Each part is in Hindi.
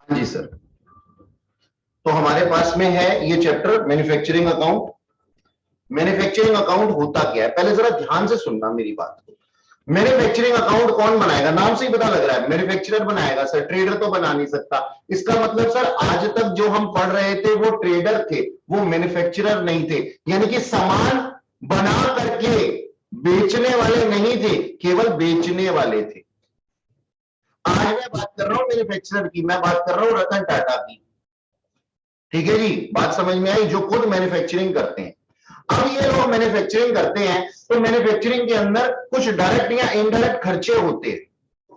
जी सर। तो हमारे पास में है ये chapter manufacturing account. Manufacturing account होता क्या है, पहले जरा ध्यान से सुनना मेरी बात को। मैन्युफैक्चरिंग अकाउंट कौन बनाएगा, नाम से ही पता लग रहा है मैन्युफैक्चरर बनाएगा सर, ट्रेडर तो बना नहीं सकता। इसका मतलब सर आज तक जो हम पढ़ रहे थे वो ट्रेडर थे, वो मैन्युफैक्चरर नहीं थे। यानी कि सामान बना करके बेचने वाले नहीं थे, केवल बेचने वाले थे। आज मैं बात कर रहा हूं मैन्युफैक्चरर की, मैं बात कर रहा हूं रतन टाटा की। ठीक है जी, बात समझ में आई, जो खुद मैन्युफैक्चरिंग करते हैं। अब ये लोग मैन्युफैक्चरिंग करते हैं तो मैन्युफैक्चरिंग के अंदर कुछ डायरेक्ट या इनडायरेक्ट खर्चे होते हैं।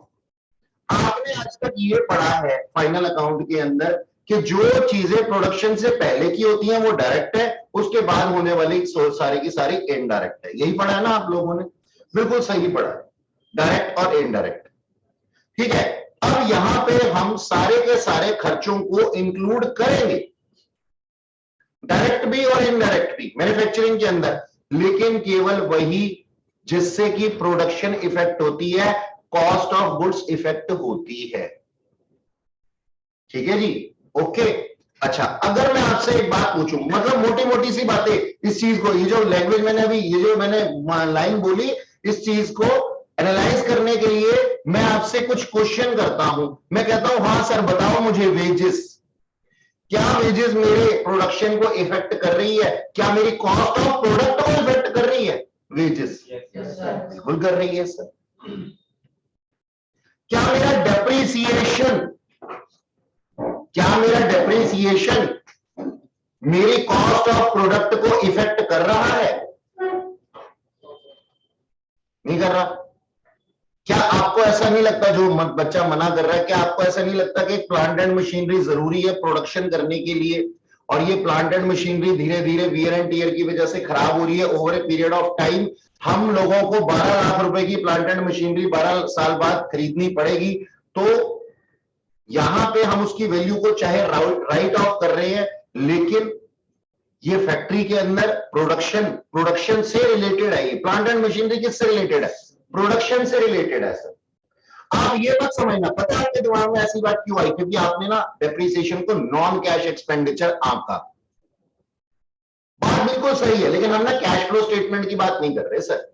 आपने आज तक ये पढ़ा है फाइनल अकाउंट के अंदर कि जो चीजें प्रोडक्शन से पहले की होती हैं वो डायरेक्ट है, उसके बाद होने वाली सारी की सारी इनडायरेक्ट है। यही पढ़ा है ना आप लोगों ने, बिल्कुल सही पढ़ा है, डायरेक्ट और इनडायरेक्ट। ठीक है, अब यहां पे हम सारे के सारे खर्चों को इंक्लूड करेंगे, डायरेक्ट भी और इनडायरेक्ट भी मैन्युफैक्चरिंग के अंदर, लेकिन केवल वही जिससे कि प्रोडक्शन इफेक्ट होती है, कॉस्ट ऑफ गुड्स इफेक्ट होती है। ठीक है जी, ओके। अच्छा, अगर मैं आपसे एक बात पूछूं, मतलब मोटी मोटी सी बातें इस चीज को, ये जो लैंग्वेज मैंने अभी, ये जो मैंने लाइन बोली, इस चीज को एनालाइज करने के लिए मैं आपसे कुछ क्वेश्चन करता हूं। मैं कहता हूं हाँ सर बताओ मुझे, वेजेस, क्या वेजेस मेरे प्रोडक्शन को इफेक्ट कर रही है, क्या मेरी कॉस्ट ऑफ प्रोडक्ट को इफेक्ट कर रही है वेजेस? बिल्कुल कर रही है सर। क्या मेरा डेप्रिसिएशन, क्या मेरा डेप्रिसिएशन मेरी कॉस्ट ऑफ प्रोडक्ट को इफेक्ट कर रहा है? नहीं कर रहा। क्या आपको ऐसा नहीं लगता, जो बच्चा मना कर रहा है, क्या आपको ऐसा नहीं लगता कि प्लांट एंड मशीनरी जरूरी है प्रोडक्शन करने के लिए, और ये प्लांट एंड मशीनरी धीरे धीरे वियर एंड टीयर की वजह से खराब हो रही है over a period of time? हम लोगों को 12 लाख रुपए की प्लांट एंड मशीनरी 12 साल बाद खरीदनी पड़ेगी, तो यहां पे हम उसकी वैल्यू को चाहे राइट ऑफ कर रहे हैं, लेकिन ये फैक्ट्री के अंदर प्रोडक्शन से रिलेटेड है। ये प्लांट एंड मशीनरी किससे रिलेटेड है? प्रोडक्शन से रिलेटेड है सर। आप ये मत समझना, पता है आपके दिमाग में ऐसी बात क्यों आई? क्योंकि आपने ना डेप्रिसिएशन को नॉन कैश एक्सपेंडिचर आंका। बात बिल्कुल सही है, लेकिन हम ना कैश फ्लो स्टेटमेंट की बात नहीं कर रहे सर,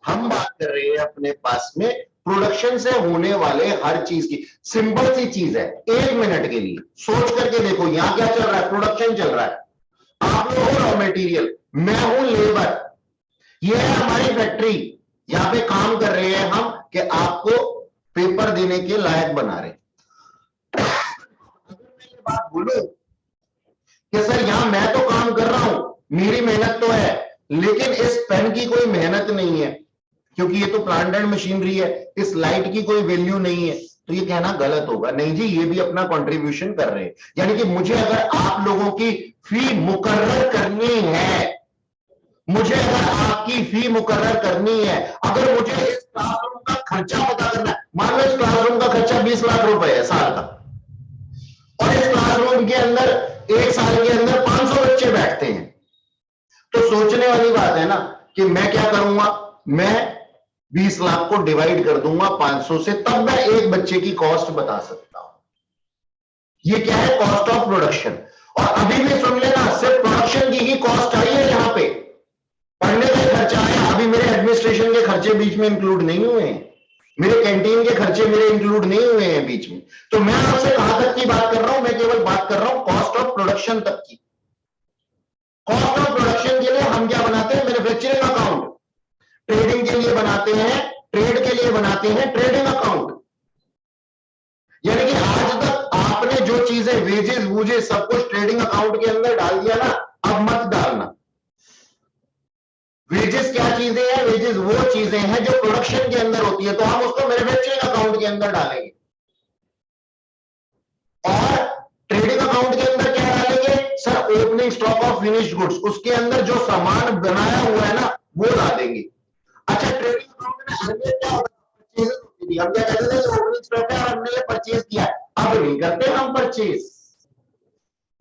हम बात कर रहे हैं अपने पास में प्रोडक्शन से होने वाले हर चीज की। सिंपल सी चीज है, एक मिनट के लिए सोच करके देखो, यहां क्या चल रहा है? प्रोडक्शन चल रहा है, आप लोग हो रॉ मटेरियल, मैं हूं लेबर, ये है हमारी फैक्ट्री, यहां पे काम कर रहे हैं हम कि आपको पेपर देने के लायक बना रहे। अगर मैं ये बात बोलूं कि सर यहां मैं तो काम कर रहा हूं, मेरी मेहनत तो है, लेकिन इस पेन की कोई मेहनत नहीं है क्योंकि ये तो प्लांट एंड मशीनरी है, इस लाइट की कोई वैल्यू नहीं है, तो ये कहना गलत होगा। नहीं जी, ये भी अपना कंट्रीब्यूशन कर रहे हैं। यानी कि मुझे अगर आप लोगों की फी मुकर्रर करनी है, मुझे अगर आपकी फी मुकर्रर करनी है, अगर मुझे इस क्लासरूम का खर्चा पता करना है, मान लो इस क्लासरूम का खर्चा 20 लाख रुपए है साल का, और इस क्लासरूम के अंदर एक साल के अंदर 500 बच्चे बैठते हैं, तो सोचने वाली बात है ना कि मैं क्या करूंगा, मैं 20 लाख को डिवाइड कर दूंगा 500 से, तब मैं एक बच्चे की कॉस्ट बता सकता हूं। ये क्या है? Cost of production. और अभी भी सुन लेना, सिर्फ प्रोडक्शन की ही कॉस्ट आई है, यहां पे पढ़ने का खर्चा आया, अभी मेरे एडमिनिस्ट्रेशन के खर्चे बीच में इंक्लूड नहीं हुए हैं, मेरे कैंटीन के खर्चे मेरे इंक्लूड नहीं हुए हैं बीच में। तो मैं आपसे कहां तक की बात कर रहा हूं? मैं केवल बात कर रहा हूं कॉस्ट ऑफ प्रोडक्शन तक की। कॉस्ट ऑफ प्रोडक्शन के लिए हम क्या बनाते हैं? Manufacturing account. ट्रेडिंग के लिए बनाते हैं, ट्रेड के लिए बनाते हैं ट्रेडिंग अकाउंट। यानी कि आज तक आपने जो चीजें वेजेस वूजेस सब कुछ ट्रेडिंग अकाउंट के अंदर डाल दिया ना, अब मत डालना। वेजेस क्या चीजें हैं? वेजेस वो चीजें हैं जो प्रोडक्शन के अंदर होती है, तो हम उसको मैन्युफैक्चरिंग अकाउंट के अंदर डालेंगे। और ट्रेडिंग अकाउंट के अंदर क्या डालेंगे? Sir opening stock of finished goods, उसके अंदर जो सामान बनाया हुआ है ना वो ला देंगे। अच्छा, ट्रेडिंग अकाउंट में हमें क्या होता है? हम क्या कहते थे? ओपनिंग स्टॉक है, हमने ये परचेज किया, अब नहीं करते हम परचेज,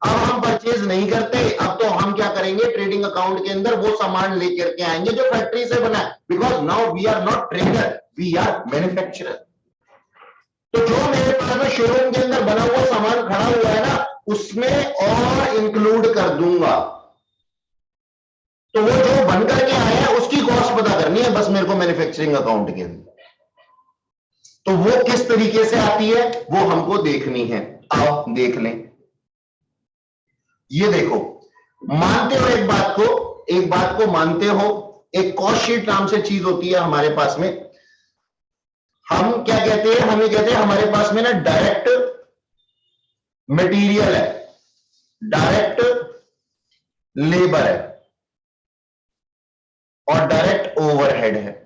अब हम परचेज नहीं करते। अब तो हम क्या करेंगे? ट्रेडिंग अकाउंट के अंदर वो सामान लेकर के आएंगे जो फैक्ट्री से बना है, because now we are not trader, we are manufacturer. तो जो मेरे पास में शोरूम के अंदर बना हुआ सामान खड़ा उसमें और इंक्लूड कर दूंगा। तो वो जो बनकर के आया उसकी कॉस्ट पता करनी है बस मेरे को मैन्युफैक्चरिंग अकाउंट के अंदर। तो वो किस तरीके से आती है वो हमको देखनी है। आओ देख लें। ये देखो, मानते हो एक बात को मानते हो, एक कॉस्ट शीट नाम से चीज होती है हमारे पास में। हम क्या कहते हैं, हमें कहते हैं हमारे पास में ना डायरेक्ट मटेरियल है, डायरेक्ट लेबर है और डायरेक्ट ओवरहेड है।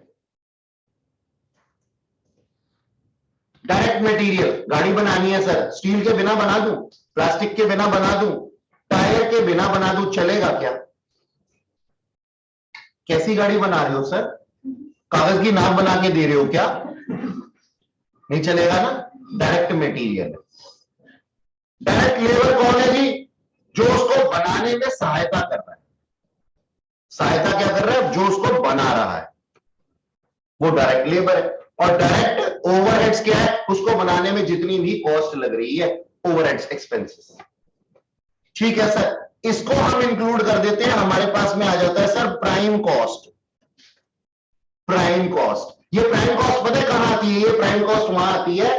डायरेक्ट मटेरियल, गाड़ी बनानी है सर, स्टील के बिना बना दूं, प्लास्टिक के बिना बना दूं, टायर के बिना बना दूं, चलेगा क्या? कैसी गाड़ी बना रहे हो सर? कागज की नाव बना के दे रहे हो क्या? नहीं चलेगा ना। Direct material. डायरेक्ट लेबर कौन है जी? जो उसको बनाने में सहायता कर रहा है। सहायता क्या कर रहा है? जो उसको बना रहा है वो डायरेक्ट लेबर है। और डायरेक्ट ओवरहेड्स क्या है? उसको बनाने में जितनी भी कॉस्ट लग रही है, ओवरहेड्स, एक्सपेंसेस। ठीक है सर, इसको हम इंक्लूड कर देते हैं, हमारे पास में आ जाता है sir prime cost. Prime cost, ये प्राइम कॉस्ट पता है कहां आती है? ये प्राइम कॉस्ट वहां आती है,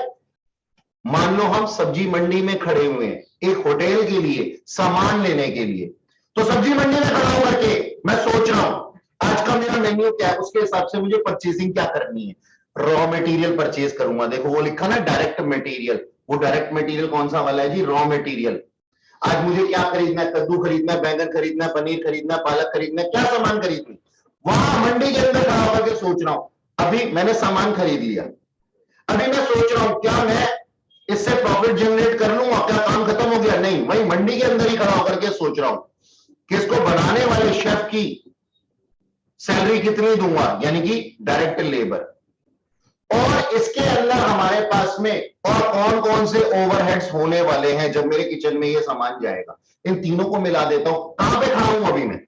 मान लो हम सब्जी मंडी में खड़े हुए हैं एक होटल के लिए सामान लेने के लिए। तो सब्जी मंडी में खड़ा होकर के मैं सोच रहा हूं आज का मेरा मेन्यू क्या है, उसके हिसाब से मुझे परचेसिंग क्या करनी है। रॉ मटेरियल परचेज करूंगा। देखो वो लिखा ना डायरेक्ट मटेरियल, वो डायरेक्ट मटेरियल कौन सा वाला है जी? Raw material. आज मुझे क्या खरीदना है? कद्दू खरीदना है, बैंगन खरीदना है, पनीर खरीदना है, पालक खरीदना है, क्या सामान खरीदना है, वहां मंडी के अंदर खड़ा होकर के सोच रहा हूं। अभी मैंने सामान खरीद लिया, अभी मैं सोच रहा हूं क्या मैं इससे प्रॉफिट जनरेट कर लूंगा, क्या काम खत्म हो गया? नहीं, वही मंडी के अंदर ही खड़ा होकर के सोच रहा हूं कि इसको बनाने वाले शेफ की सैलरी कितनी दूंगा, यानी कि डायरेक्ट लेबर। और इसके अंदर हमारे पास में और कौन कौन से ओवरहेड्स होने वाले हैं जब मेरे किचन में ये सामान जाएगा, इन तीनों को मिला देता हूं। कहां पे खड़ा हूं अभी मैं?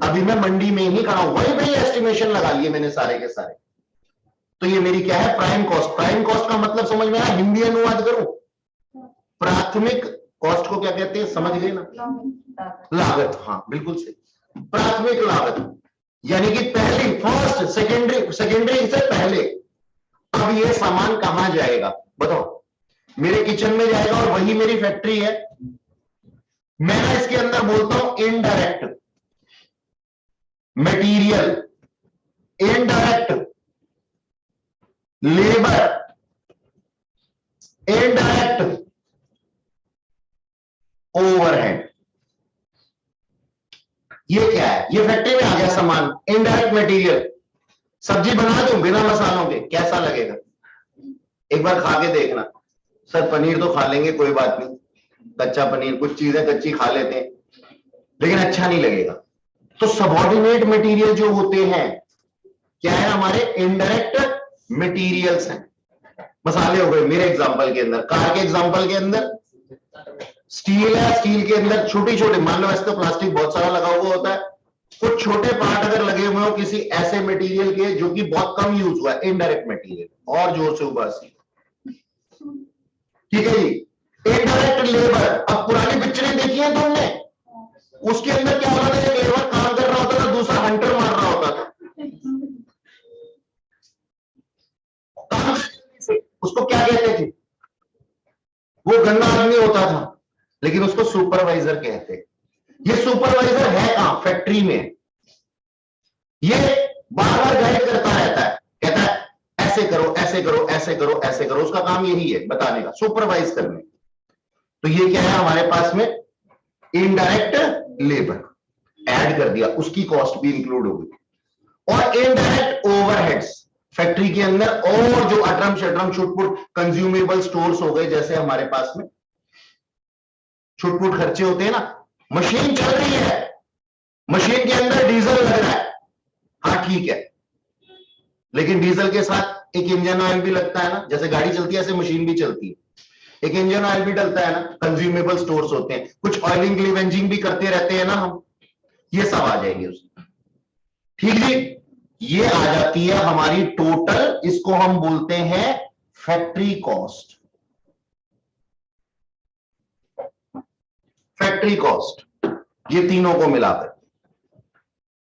अभी मैं मंडी में ही खड़ा हूं, वहीं पे एस्टिमेशन लगा लिए मैंने सारे के सारे। तो ये मेरी क्या है? Prime cost. प्राइम कॉस्ट का मतलब समझ में आया? हिंदी अनुवाद करूं, प्राथमिक कॉस्ट को क्या कहते हैं, समझ गए ना? लागत, हाँ बिल्कुल सही। प्राथमिक लागत यानी कि पहली, फर्स्ट, सेकेंडरी, सेकेंडरी से पहले। अब ये सामान कहां जाएगा बताओ? मेरे किचन में जाएगा और वही मेरी फैक्ट्री है। मैं ना इसके अंदर बोलता हूं indirect material, indirect labour, indirect overhead. ये क्या है? ये फैक्ट्री में आ गया सामान, इनडायरेक्ट मटेरियल। सब्जी बना दूं बिना मसालों के, कैसा लगेगा? एक बार खा के देखना। सर पनीर तो खा लेंगे कोई बात नहीं, कच्चा पनीर, कुछ चीजें कच्ची खा लेते हैं, लेकिन अच्छा नहीं लगेगा। तो सबऑर्डिनेट मटेरियल जो होते हैं क्या है? हमारे इनडायरेक्ट मटेरियल्स हैं। मसाले हो गए मेरे एग्जांपल के अंदर, कार के एग्जांपल के अंदर स्टील है, स्टील के अंदर छोटी छोटी, मान लो वैसे तो प्लास्टिक बहुत सारा लगा हुआ होता है, कुछ छोटे पार्ट अगर लगे हुए हो किसी ऐसे मटेरियल के जो कि बहुत कम यूज हुआ है, इनडायरेक्ट मटेरियल। और जोर से ऊपर से, ठीक है जी। इनडायरेक्ट लेबर, अब पुरानी पिक्चरें देखी है तुमने, उसके अंदर क्या होता था? एक लेबर काम कर रहा होता था, दूसरा हंटर मार रहा होता था। काम से उसको क्या कहते थे? वो गंदा आदमी होता था, लेकिन उसको सुपरवाइजर कहते। ये सुपरवाइजर है कहां? फैक्ट्री में। ये बार बार गाइड करता रहता है, कहता है ऐसे करो, ऐसे करो, ऐसे करो, ऐसे करो। उसका काम यही है बताने का, सुपरवाइज करने। तो ये क्या है हमारे पास में? इनडायरेक्ट लेबर ऐड कर दिया, उसकी कॉस्ट भी इंक्लूड हो गई। और इनडायरेक्ट ओवरहेड्स फैक्ट्री के अंदर, और जो अटरम शटरम छुटपुट कंज्यूमेबल स्टोर्स हो गए, जैसे हमारे पास में छुटपुट खर्चे होते हैं ना। मशीन चल रही है, मशीन के अंदर डीजल लग रहा है, हाँ ठीक है, लेकिन डीजल के साथ एक इंजन ऑयल भी लगता है ना, जैसे गाड़ी चलती है ऐसे मशीन भी चलती है, एक इंजन ऑयल भी डलता है ना। कंज्यूमेबल स्टोर्स होते हैं, कुछ ऑयलिंग क्लीवेंजिंग भी करते रहते हैं ना हम, ये सब आ जाएंगे उसमें। ठीक जी, ये आ जाती है हमारी टोटल, इसको हम बोलते हैं फैक्ट्री कॉस्ट। फैक्ट्री कॉस्ट, ये तीनों को मिलाकर।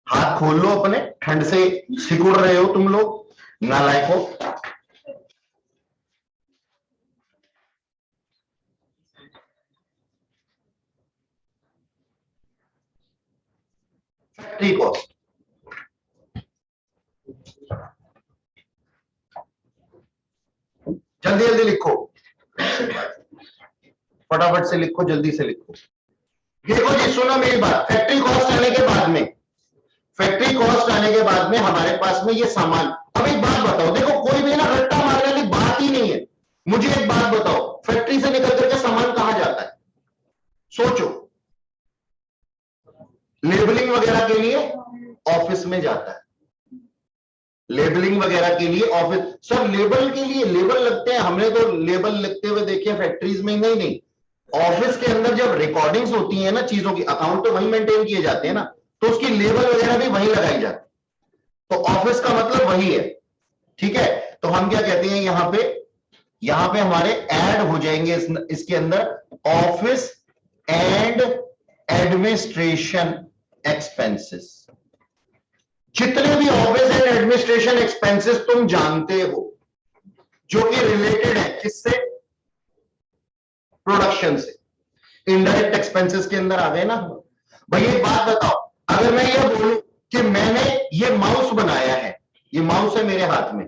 हाथ खोल लो अपने, ठंड से सिकुड़ रहे हो तुम लोग नालायकों। फैक्ट्री कॉस्ट, जल्दी जल्दी लिखो, फटाफट से लिखो, जल्दी से लिखो। देखो जी, सुनो मेरी बात, फैक्ट्री कॉस्ट आने के बाद में, फैक्ट्री कॉस्ट आने के बाद में हमारे पास में ये सामान। अब एक बात बताओ, देखो कोई भी ना रट्टा मारने वाली बात ही नहीं है। मुझे एक बात बताओ, फैक्ट्री से निकल करके सामान कहां जाता है? सोचो। लेबलिंग वगैरह के लिए ऑफिस में जाता है, लेबलिंग वगैरह के लिए ऑफिस। सर लेबल के लिए लेबल लगते हैं, हमने तो लेबल लगते हुए देखे फैक्ट्रीज में। नहीं नहीं, ऑफिस के अंदर जब रिकॉर्डिंग्स होती है ना चीजों की, अकाउंट तो वही मेंटेन किए जाते हैं ना, तो उसकी लेबल वगैरह भी वही लगाई जाती है। तो ऑफिस का मतलब वही है, ठीक है। तो हम क्या कहते हैं यहां पे हमारे ऐड हो जाएंगे इसके अंदर ऑफिस एंड एडमिनिस्ट्रेशन एक्सपेंसेस। जितने भी ऑफिस एंड एडमिनिस्ट्रेशन एक्सपेंसेस तुम जानते हो जो कि रिलेटेड है किससे? प्रोडक्शन से। इनडायरेक्ट एक्सपेंसेस के अंदर आ गए ना। भाई एक बात बताओ, अगर मैं ये बोलूं कि मैंने ये माउस बनाया है, ये माउस है मेरे हाथ में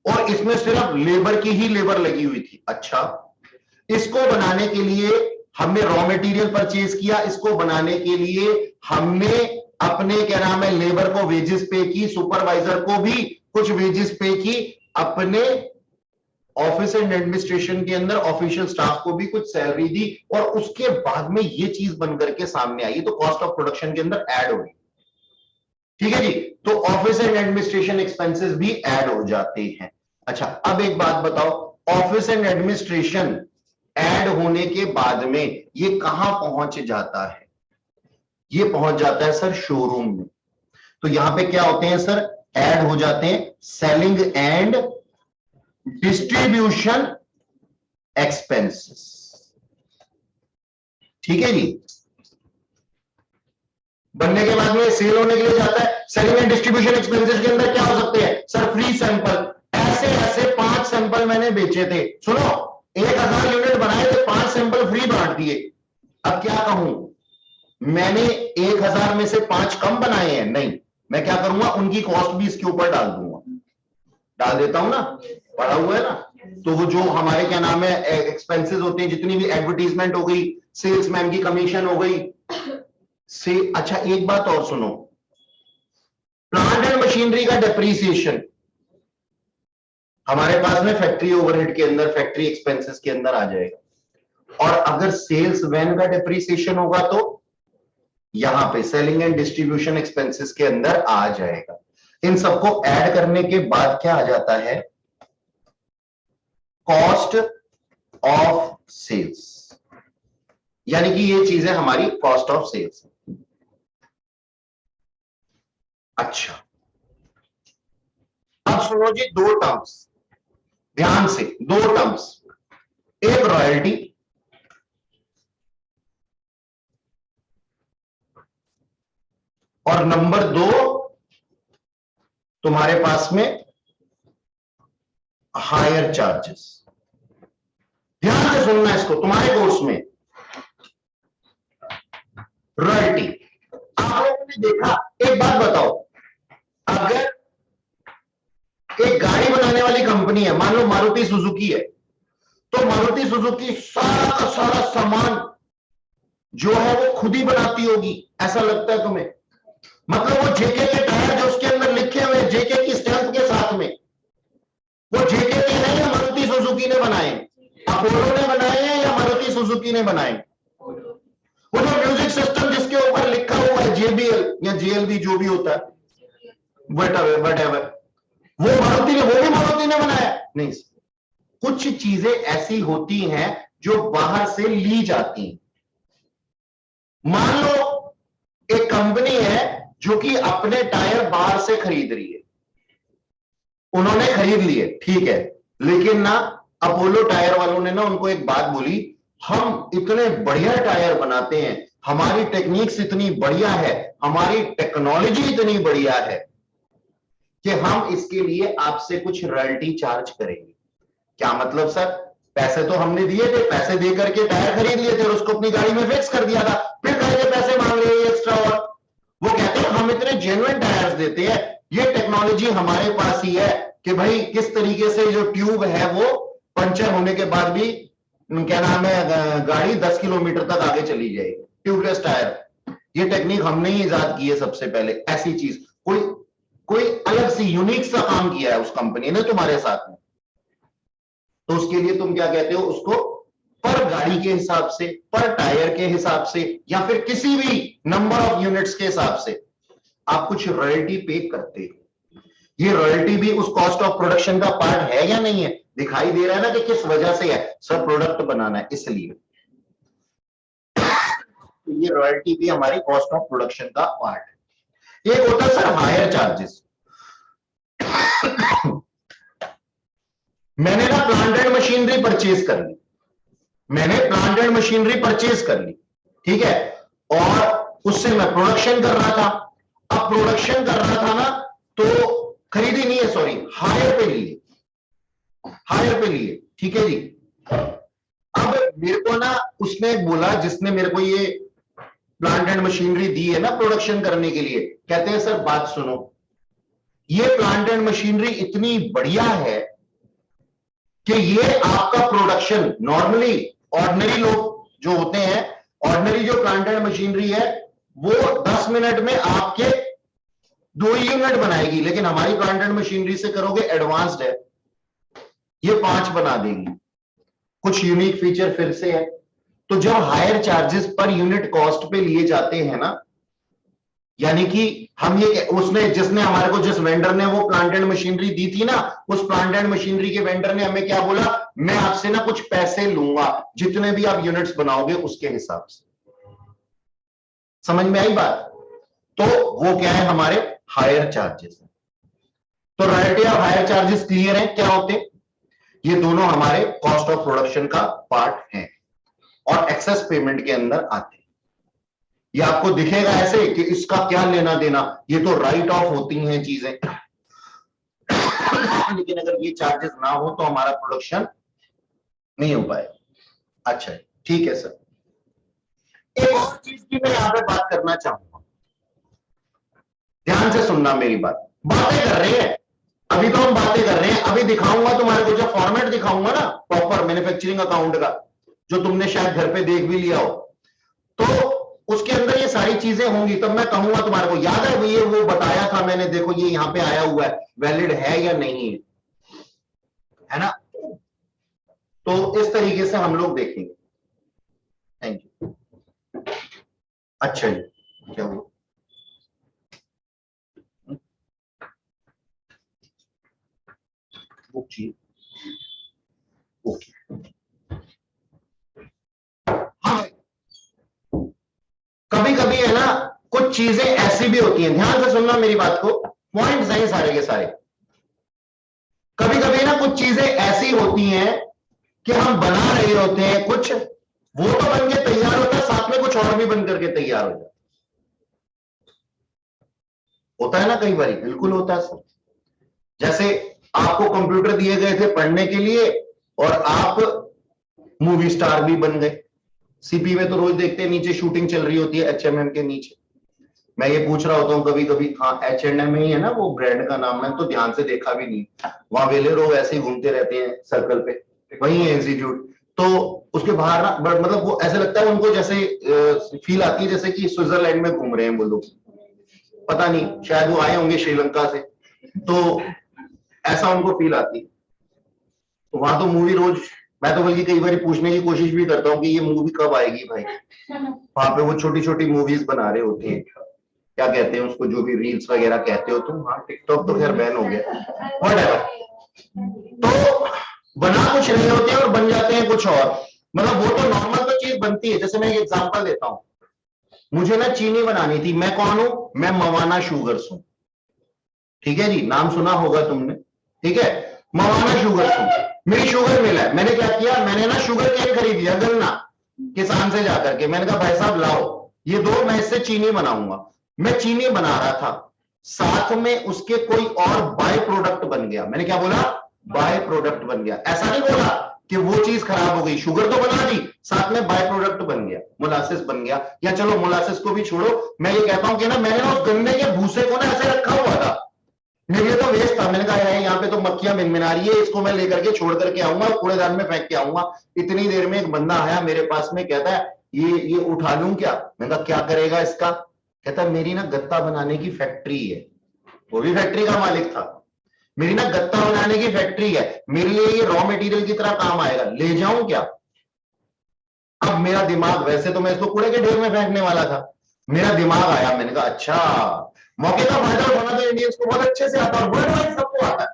और इसमें सिर्फ लेबर की ही लेबर लगी हुई थी, अच्छा, इसको बनाने के लिए हमने रॉ मटेरियल परचेज किया, इसको बनाने के लिए हमने अपने क्या नाम है लेबर को वेजेस पे की, सुपरवाइजर को भी कुछ वेजेस पे की, अपने ऑफिस एंड एडमिनिस्ट्रेशन के अंदर ऑफिशियल स्टाफ को भी कुछ सैलरी दी, और उसके बाद में ये चीज बन करके सामने आई, तो कॉस्ट ऑफ प्रोडक्शन के अंदर ऐड होगी। ठीक है जी, तो ऑफिस एंड एडमिनिस्ट्रेशन एक्सपेंसेस भी ऐड हो जाते हैं। अच्छा, अब एक बात बताओ, ऑफिस एंड एडमिनिस्ट्रेशन ऐड होने के बाद में ये कहां पहुंच जाता है? ये पहुंच जाता है सर शोरूम में। तो यहां पे क्या होते हैं सर? ऐड हो जाते हैं सेलिंग एंड डिस्ट्रीब्यूशन एक्सपेंसेस। ठीक है जी, बनने के बाद में सेल होने के लिए जाता है। सेलिंग एंड डिस्ट्रीब्यूशन एक्सपेंसेस के अंदर क्या हो सकते हैं सर? फ्री सैंपल, ऐसे ऐसे 5 सैंपल मैंने बेचे थे, सुनो 1000 यूनिट बनाए थे, 5 सैंपल फ्री बांट दिए। अब क्या कहूं, मैंने 1000 में से 5 कम बनाए हैं? नहीं, मैं क्या करूंगा, उनकी कॉस्ट भी इसके ऊपर डाल दूंगा, डाल देता हूं ना, पड़ा हुआ है ना। तो वो जो हमारे क्या नाम है एक्सपेंसेस होते हैं, जितनी भी एडवर्टीजमेंट हो गई, सेल्समैन की कमीशन हो गई से। अच्छा एक बात और सुनो, प्लांट एंड मशीनरी का डेप्रीसिएशन हमारे पास में फैक्ट्री ओवरहेड के अंदर, फैक्ट्री एक्सपेंसेस के अंदर आ जाएगा। और अगर सेल्स वैन का डेप्रीसिएशन होगा तो यहां पे सेलिंग एंड डिस्ट्रीब्यूशन एक्सपेंसेस के अंदर आ जाएगा। इन सबको ऐड करने के बाद क्या आ जाता है? कॉस्ट ऑफ सेल्स, यानी कि ये चीजें हमारी कॉस्ट ऑफ सेल्स। अच्छा, अब सुनो जी, 2 टर्म्स ध्यान से, 2 टर्म्स, एक रॉयल्टी और नंबर 2 तुम्हारे पास में हायर चार्जेस। ध्यान से सुनना इसको, तुम्हारे कोर्स में रॉयल्टी। आप लोगों ने देखा, एक बात बताओ, अगर एक गाड़ी बनाने वाली कंपनी है, मान लो मारुति सुजुकी है, तो मारुति सुजुकी सारा का सारा सामान जो है वो खुद ही बनाती होगी, ऐसा लगता है तुम्हें? मतलब वो जेके के टायर जो उसके अंदर लिखे हुए जेके की स्टैंप के साथ में, वो जेके के हैं या मारुति सुजुकी ने बनाए? अपोलो ने बनाए हैं या मारुति सुजुकी ने बनाए? वो जो म्यूजिक सिस्टम जिसके ऊपर लिखा हुआ है जेबीएल या जेएलबी जो भी होता है, वट वो मारुति ने, वो भी मारुति ने बनाया? नहीं, कुछ चीजें ऐसी होती हैं जो बाहर से ली जाती हैं। मान लो एक कंपनी है जो कि अपने टायर बाहर से खरीद रही है, उन्होंने खरीद लिए, ठीक है, लेकिन ना अपोलो टायर वालों ने ना उनको एक बात बोली, हम इतने बढ़िया टायर बनाते हैं, हमारी टेक्निक्स इतनी बढ़िया है, हमारी टेक्नोलॉजी इतनी बढ़िया है कि हम इसके लिए आपसे कुछ रॉयल्टी चार्ज करेंगे। क्या मतलब सर? पैसे तो हमने दिए थे, पैसे दे करके टायर खरीद लिए थे और उसको अपनी गाड़ी में फिक्स कर दिया था, फिर कहे पैसे मांग रहे हैं एक्स्ट्रा। और वो कहते हैं हम इतने जेन्युइन टायर्स देते हैं, ये टेक्नोलॉजी हमारे पास ही है कि भाई किस तरीके से जो ट्यूब है वो पंचर होने के बाद भी क्या नाम है गाड़ी 10 किलोमीटर तक आगे चली जाएगी, ट्यूबलेस टायर। ये टेक्निक हमने ही इजाद की है सबसे पहले। ऐसी चीज कोई कोई अलग सी यूनिक सा काम किया है उस कंपनी ने तुम्हारे साथ में, तो उसके लिए तुम क्या कहते हो उसको? पर गाड़ी के हिसाब से, पर टायर के हिसाब से, या फिर किसी भी नंबर ऑफ यूनिट्स के हिसाब से आप कुछ रॉयल्टी पे करते हो। ये रॉयल्टी भी उस कॉस्ट ऑफ प्रोडक्शन का पार्ट है या नहीं है? दिखाई दे रहा है ना कि किस वजह से है, सब प्रोडक्ट बनाना है इसलिए। तो ये रॉयल्टी भी हमारी कॉस्ट ऑफ प्रोडक्शन का पार्ट है। एक होता है सर हायर चार्जेस। मैंने ना प्लांट एंड मशीनरी परचेज कर ली, मैंने प्लांट एंड मशीनरी परचेज कर ली, ठीक है, और उससे मैं प्रोडक्शन कर रहा था। अब प्रोडक्शन कर रहा था ना, तो खरीदी नहीं है, सॉरी, हायर पे लिए, हायर पे लिए, ठीक है जी। अब मेरे को ना उसने बोला, जिसने मेरे को ये प्लांट एंड मशीनरी दी है ना प्रोडक्शन करने के लिए, कहते हैं सर बात सुनो, ये प्लांट एंड मशीनरी इतनी बढ़िया है कि ये आपका प्रोडक्शन, नॉर्मली ऑर्डिनरी लोग जो होते हैं, ऑर्डिनरी जो प्लांट एंड मशीनरी है वो 10 मिनट में आपके 2 यूनिट बनाएगी, लेकिन हमारी प्लांट एंड मशीनरी से करोगे एडवांस्ड है, ये 5 बना देगी। कुछ यूनिक फीचर फिर से है। तो जब higher charges per unit cost पे लिए जाते हैं ना, यानी कि हम ये उसने जिसने हमारे को, जिस वेंडर ने वो प्लांट एंड मशीनरी दी थी ना, उस प्लांट एंड मशीनरी के वेंडर ने हमें क्या बोला, मैं आपसे ना कुछ पैसे लूंगा जितने भी आप यूनिट्स बनाओगे उसके हिसाब से। समझ में आई बात? तो वो क्या है, हमारे हायर चार्जेस। तो रॉयल्टी और हायर चार्जेस क्लियर है क्या होते? ये दोनों हमारे कॉस्ट ऑफ प्रोडक्शन का पार्ट हैं और एक्सेस पेमेंट के अंदर आते हैं। ये आपको दिखेगा ऐसे कि इसका क्या लेना देना, ये तो राइट ऑफ होती हैं चीजें, लेकिन अगर ये चार्जेस ना हो तो हमारा प्रोडक्शन नहीं हो पाएगा। अच्छा ठीक है सर। एक और चीज की मैं यहां पे बात करना चाहूंगा, ध्यान से सुनना मेरी बात। बातें कर रहे हैं, अभी तो हम बातें कर रहे हैं, अभी दिखाऊंगा तुम्हारे को, जो फॉर्मेट दिखाऊंगा ना प्रॉपर मैन्युफैक्चरिंग अकाउंट का, जो तुमने शायद घर पे देख भी लिया हो, तो उसके अंदर ये सारी चीजें होंगी। तब मैं कहूंगा तुम्हारे को, याद है ये वो बताया था मैंने, देखो ये यहां पे आया हुआ है, वैलिड है या नहीं है ना? तो इस तरीके से हम लोग देखेंगे। Thank you. अच्छा जी, क्या हुआ? ओके ओके, हाँ कभी कभी है ना कुछ चीजें ऐसी भी होती हैं, ध्यान से सुनना मेरी बात को, पॉइंट्स हैं सारे के सारे। कभी कभी ना कुछ चीजें ऐसी होती हैं कि हम बना रहे होते हैं कुछ, वो तो बन के तैयार होता है, साथ में कुछ और भी बन करके तैयार हो जाता होता है ना, कई बार बिल्कुल होता है सर। जैसे आपको कंप्यूटर दिए गए थे पढ़ने के लिए और आप मूवी स्टार भी बन गए। सीपी में तो रोज देखते हैं नीचे शूटिंग चल रही होती है एचएमएम के नीचे। मैं ये पूछ रहा होता हूँ कभी कभी, हाँ एचएनएम ही है ना वो ब्रांड का नाम, मैंने तो ध्यान से देखा भी नहीं, वहां वेले लोग ऐसे ही घूमते रहते हैं सर्कल पे, वही है इंस्टीट्यूट। तो उसके बाहर ना मतलब वो ऐसे लगता है उनको, जैसे फील आती है जैसे कि स्विट्जरलैंड में घूम रहे हैं वो लोग, पता नहीं शायद वो आए होंगे श्रीलंका से, तो ऐसा उनको फील आती है। तो वहां तो मूवी रोज, मैं तो बल्कि कई बार पूछने की कोशिश भी करता हूँ कि ये मूवी कब आएगी भाई। वहां पे वो छोटी छोटी मूवीज बना रहे होते हैं, क्या कहते हैं उसको, जो भी रील्स वगैरह कहते हो तुम, हाँ टिकटॉक तो खैर बैन हो गया, व्हाटएवर। तो बना कुछ नहीं होते और बन जाते हैं कुछ और, मतलब वो तो नॉर्मल तो चीज बनती है। जैसे मैं एक एग्जांपल देता हूं, मुझे ना चीनी बनानी थी, मैं कौन हूं, मैं मवाना शुगर्स हूं, ठीक है जी, नाम सुना होगा तुमने, ठीक है, मवाना शुगर्स हूं, मेरी शुगर मिल है। मैंने क्या किया, मैंने ना शुगर केन खरीद लिया, गन्ना किसान से जाकर के, मैंने कहा भाई साहब लाओ ये दो, मैं इससे चीनी बनाऊंगा। मैं चीनी बना रहा था, साथ में उसके कोई और बाय प्रोडक्ट बन गया। मैंने क्या बोला? बाय प्रोडक्ट बन गया। ऐसा नहीं बोला कि वो चीज खराब हो गई, शुगर तो बना दी, साथ में बाय प्रोडक्ट बन गया, मोलासिस बन गया। या चलो मोलासिस को भी छोड़ो, मैं ये कहता हूं कि ना मैंने ना उस गन्ने के भूसे को ना ऐसे रखा हुआ था, मेरे लिए तो वेस्ट था। मैंने कहा है यहाँ पे तो मक्खियां मिनमिना रही है, इसको मैं लेकर के छोड़ करके आऊंगा, कूड़ेदान में फेंक के आऊंगा। इतनी देर में एक बंदा आया मेरे पास में, कहता है ये उठा लूं क्या? मैंने कहा क्या करेगा इसका? कहता है मेरी ना गत्ता बनाने की फैक्ट्री है। वो भी फैक्ट्री का मालिक था। मेरी ना गत्ता बनाने की फैक्ट्री है, मेरे लिए ये रॉ मटेरियल की तरह काम आएगा, ले जाऊं क्या? अब मेरा दिमाग, वैसे तो मैं इसको कूड़े के ढेर में फेंकने वाला था, मेरा दिमाग आया, मैंने कहा अच्छा, मौके का फायदा उठाना तो इंडियंस को बहुत अच्छे से आता है, वर्ल्ड वाइड सबको आता है,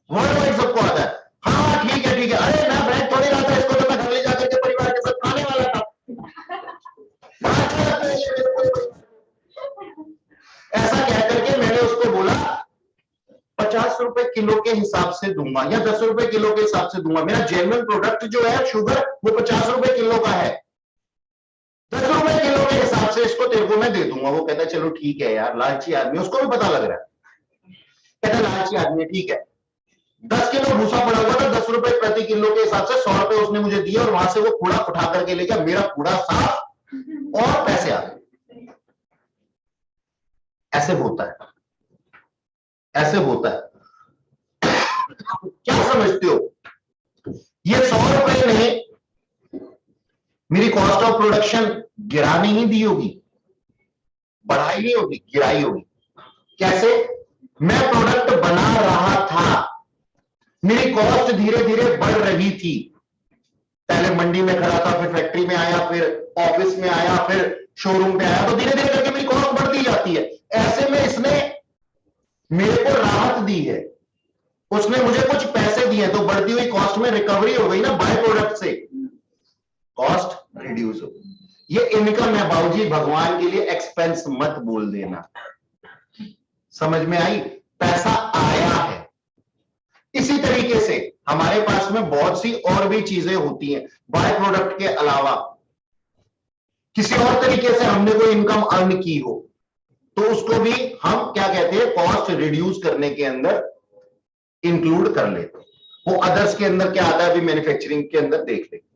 वर्ल्ड वाइड सबको आता है। हाँ ठीक है ठीक है, अरे मैं ब्रेक थोड़ी रहा था, इसको तो मैं घर ले जाकर के परिवार के साथ खाने वाला था। ऐसा कह करके मैंने उसको बोला 50 रुपए किलो के हिसाब से दूंगा या 10 रुपए किलो के हिसाब से दूंगा, मेरा जेन्युइन प्रोडक्ट जो है शुगर वो 50 रुपए किलो का है, 10 रुपए किलो के हिसाब से इसको तेरे को मैं दे दूंगा। वो कहता है चलो ठीक है यार, लालची आदमी, उसको भी पता लग रहा है, कहता लालची आदमी ठीक है। 10 किलो भूसा पड़ा हुआ था, 10 रुपए प्रति किलो के हिसाब से 100 रुपए उसने मुझे दिए, और वहां से वो कूड़ा उठा करके ले गया, मेरा कूड़ा साफ और पैसे आ गए। ऐसे होता है, ऐसे होता है। क्या समझते हो? ये 100 रुपए ने मेरी कॉस्ट ऑफ प्रोडक्शन गिरानी ही दी होगी, बढ़ाई नहीं होगी, गिराई होगी। कैसे? मैं प्रोडक्ट बना रहा था, मेरी कॉस्ट धीरे धीरे बढ़ रही थी, पहले मंडी में खड़ा था, फिर फैक्ट्री में आया, फिर ऑफिस में आया, फिर शोरूम पे आया, तो धीरे धीरे करके मेरी कॉस्ट बढ़ती जाती है। ऐसे में इसने मेरे को राहत दी है, उसने मुझे कुछ पैसे दिए, तो बढ़ती हुई कॉस्ट में रिकवरी हो गई ना, बाय प्रोडक्ट से कॉस्ट रिड्यूस हो गई। ये इनकम है बाबूजी, भगवान के लिए एक्सपेंस मत बोल देना। समझ में आई? पैसा आया है। इसी तरीके से हमारे पास में बहुत सी और भी चीजें होती हैं बाय प्रोडक्ट के अलावा, किसी और तरीके से हमने कोई इनकम अर्न की हो, तो उसको भी हम क्या कहते हैं, कॉस्ट रिड्यूस करने के अंदर इंक्लूड कर लेते हैं। वो अदर्स के अंदर क्या आता है, अभी मैन्युफैक्चरिंग के अंदर देख लेते।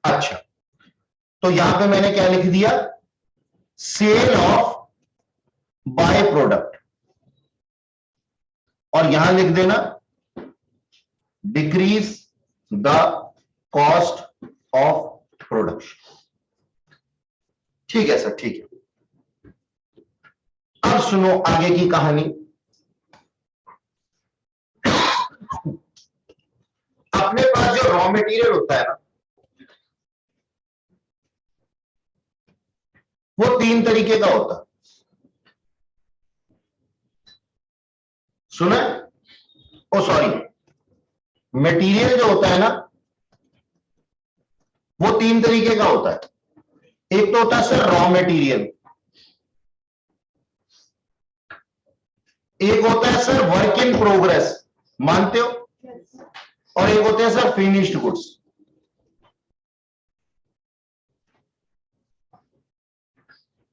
अच्छा, तो यहां पे मैंने क्या लिख दिया? सेल ऑफ बाय प्रोडक्ट, और यहां लिख देना decrease the cost of production. ठीक है सर, ठीक है। अब सुनो आगे की कहानी। अपने पास जो रॉ मटेरियल होता है ना, वो 3 तरीके का होता है। सुना? ओ सॉरी, मटेरियल जो होता है ना, वो 3 तरीके का होता है। एक तो होता है सर रॉ मटेरियल, एक होता है सर वर्क इन प्रोग्रेस, मानते हो? और एक होते हैं सर फिनिश्ड गुड्स।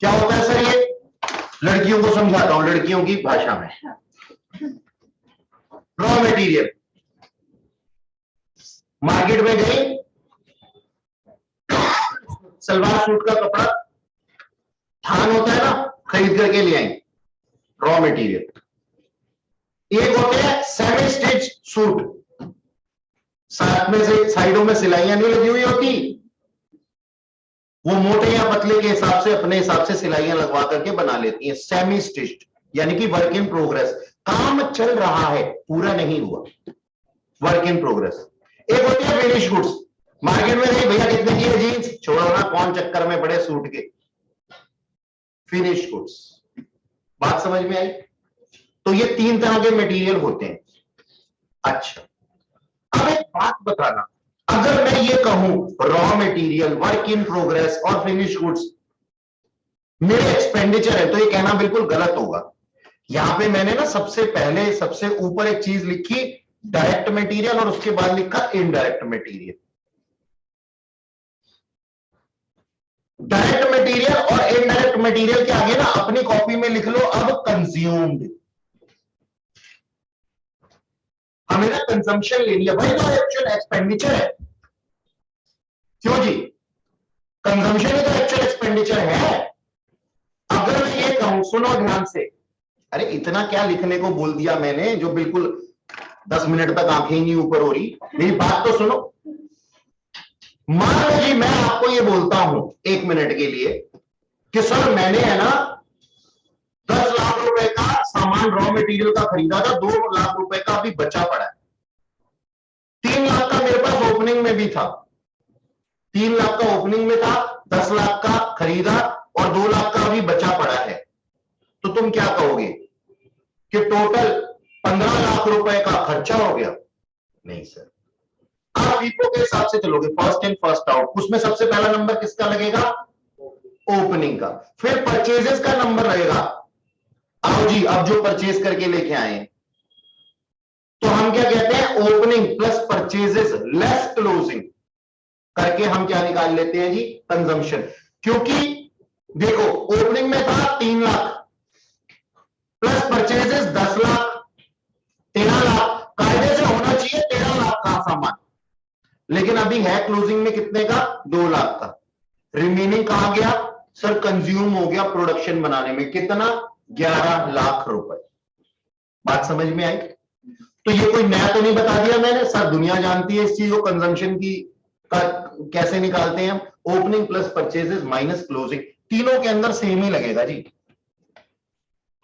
क्या होता है सर ये? लड़कियों को समझाता हूं, लड़कियों की भाषा में। रॉ मटेरियल, मार्केट में गई, सलवार सूट का कपड़ा थान होता है ना, खरीद करके ले आई, रॉ मटेरियल। एक होते हैं सेमी स्टिच सूट, साथ में से साइडों में सिलाइयां नहीं लगी हुई होती, वो मोटे या पतले के हिसाब से अपने हिसाब से सिलाइयां लगवा करके बना लेती हैं, सेमी स्टिच्ड, यानी कि वर्क इन प्रोग्रेस, काम चल रहा है, पूरा नहीं हुआ, वर्क इन प्रोग्रेस। एक होती है फिनिश गुड्स, मार्केट में नहीं भैया कितने की है जीन्स, छोड़ो ना, कौन चक्कर में पड़े सूट के, फिनिश गुड्स। बात समझ में आई? तो ये 3 तरह के मटेरियल होते हैं। अच्छा, अब एक बात बताना, अगर मैं ये कहूं raw material, work in progress और फिनिश गुड्स मेरे एक्सपेंडिचर है, तो ये कहना बिल्कुल गलत होगा। यहां पे मैंने ना सबसे पहले सबसे ऊपर एक चीज लिखी डायरेक्ट मटेरियल, और उसके बाद लिखा इनडायरेक्ट मटेरियल। डायरेक्ट मटेरियल और इनडायरेक्ट मटेरियल के आगे ना अपनी कॉपी में लिख लो अब कंज्यूम्ड। हमें ना कंजम्पशन ले लिया भाई, जो एक्चुअल एक्सपेंडिचर है। क्यों जी? कंजम्पशन ही तो एक्चुअल एक्सपेंडिचर है। अगर मैं ये कहूं, सुनो ध्यान से, अरे इतना क्या लिखने को बोल दिया मैंने जो बिल्कुल 10 मिनट तक आंखें ही नहीं ऊपर हो रही। मेरी बात तो सुनो। मान लो जी मैं आपको ये बोलता हूं 1 मिनट के लिए कि सर मैंने है ना 10 लाख रुपए का सामान रॉ मटेरियल का खरीदा था, 2 लाख रुपए का अभी बचा पड़ा है, 3 लाख का मेरे पास ओपनिंग में भी था, 3 लाख का ओपनिंग में था, 10 लाख का खरीदा और 2 लाख का अभी बचा पड़ा है। तो तुम क्या कहोगे कि टोटल 15 लाख रुपए का खर्चा हो गया? नहीं सर, आप वीपो के हिसाब से चलोगे, फर्स्ट इन फर्स्ट आउट, उसमें सबसे पहला नंबर किसका लगेगा? ओपनिंग का। फिर परचेजेस का नंबर लगेगा। आओ जी, अब जो परचेज करके लेके आए तो हम क्या कहते हैं? Opening plus purchases less closing करके हम क्या निकाल लेते हैं जी? कंजम्पशन। क्योंकि देखो ओपनिंग में था 3 लाख प्लस परचेजेस 10 लाख, 13 लाख। कायदे से होना चाहिए 13 लाख का सामान, लेकिन अभी है क्लोजिंग में कितने का? 2 लाख का। रिमेनिंग कहां गया सर? कंज्यूम हो गया प्रोडक्शन बनाने में। कितना? 11 लाख रुपए। बात समझ में आई? तो ये कोई नया तो नहीं बता दिया मैंने, सर दुनिया जानती है इस चीज को, कंजम्पशन की का कैसे निकालते हैं हम। Opening plus purchases minus closing, तीनों के अंदर सेम ही लगेगा जी।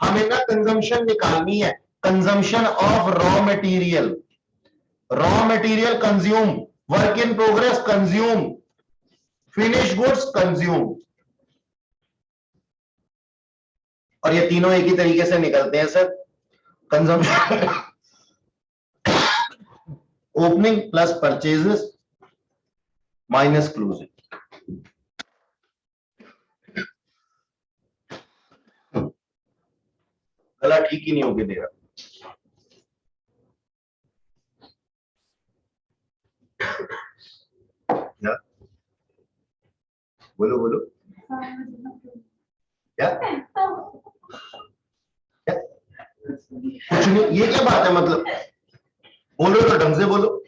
हमें ना कंजम्पशन निकालनी है, consumption of raw material. Raw material consume, work in progress consume, finish goods consume, और ये तीनों एक ही तरीके से निकलते हैं sir. Consumption opening plus purchases minus closing. गला ठीक ही नहीं होगी मेरा। क्या? बोलो बोलो। क्या क्या? कुछ नहीं, ये क्या बात है? मतलब बोलो तो ढंग से बोलो,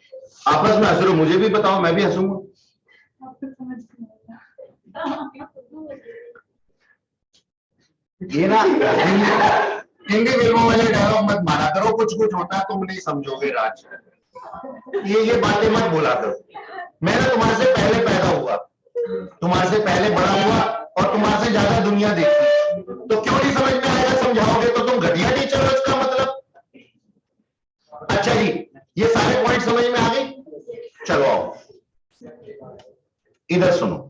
आपस में हंस रहे हो, मुझे भी बताओ, मैं भी हंसूंगा। ये ना हिंदी फिल्मों वाले डायलॉग मत मारा करो, कुछ कुछ होता है तुम नहीं समझोगे राज। ये बातें मत बोला करो। मैं ना तुम्हारे से पहले पैदा हुआ, तुम्हारे से पहले बड़ा हुआ और तुम्हारे से ज्यादा दुनिया देखी, तो क्यों नहीं समझ में आएगा? समझाओगे तो तुम घटिया टीचर हो, इसका मतलब। अच्छा जी, ये सारे पॉइंट समझ में आ गए? चलो आओ इधर सुनो।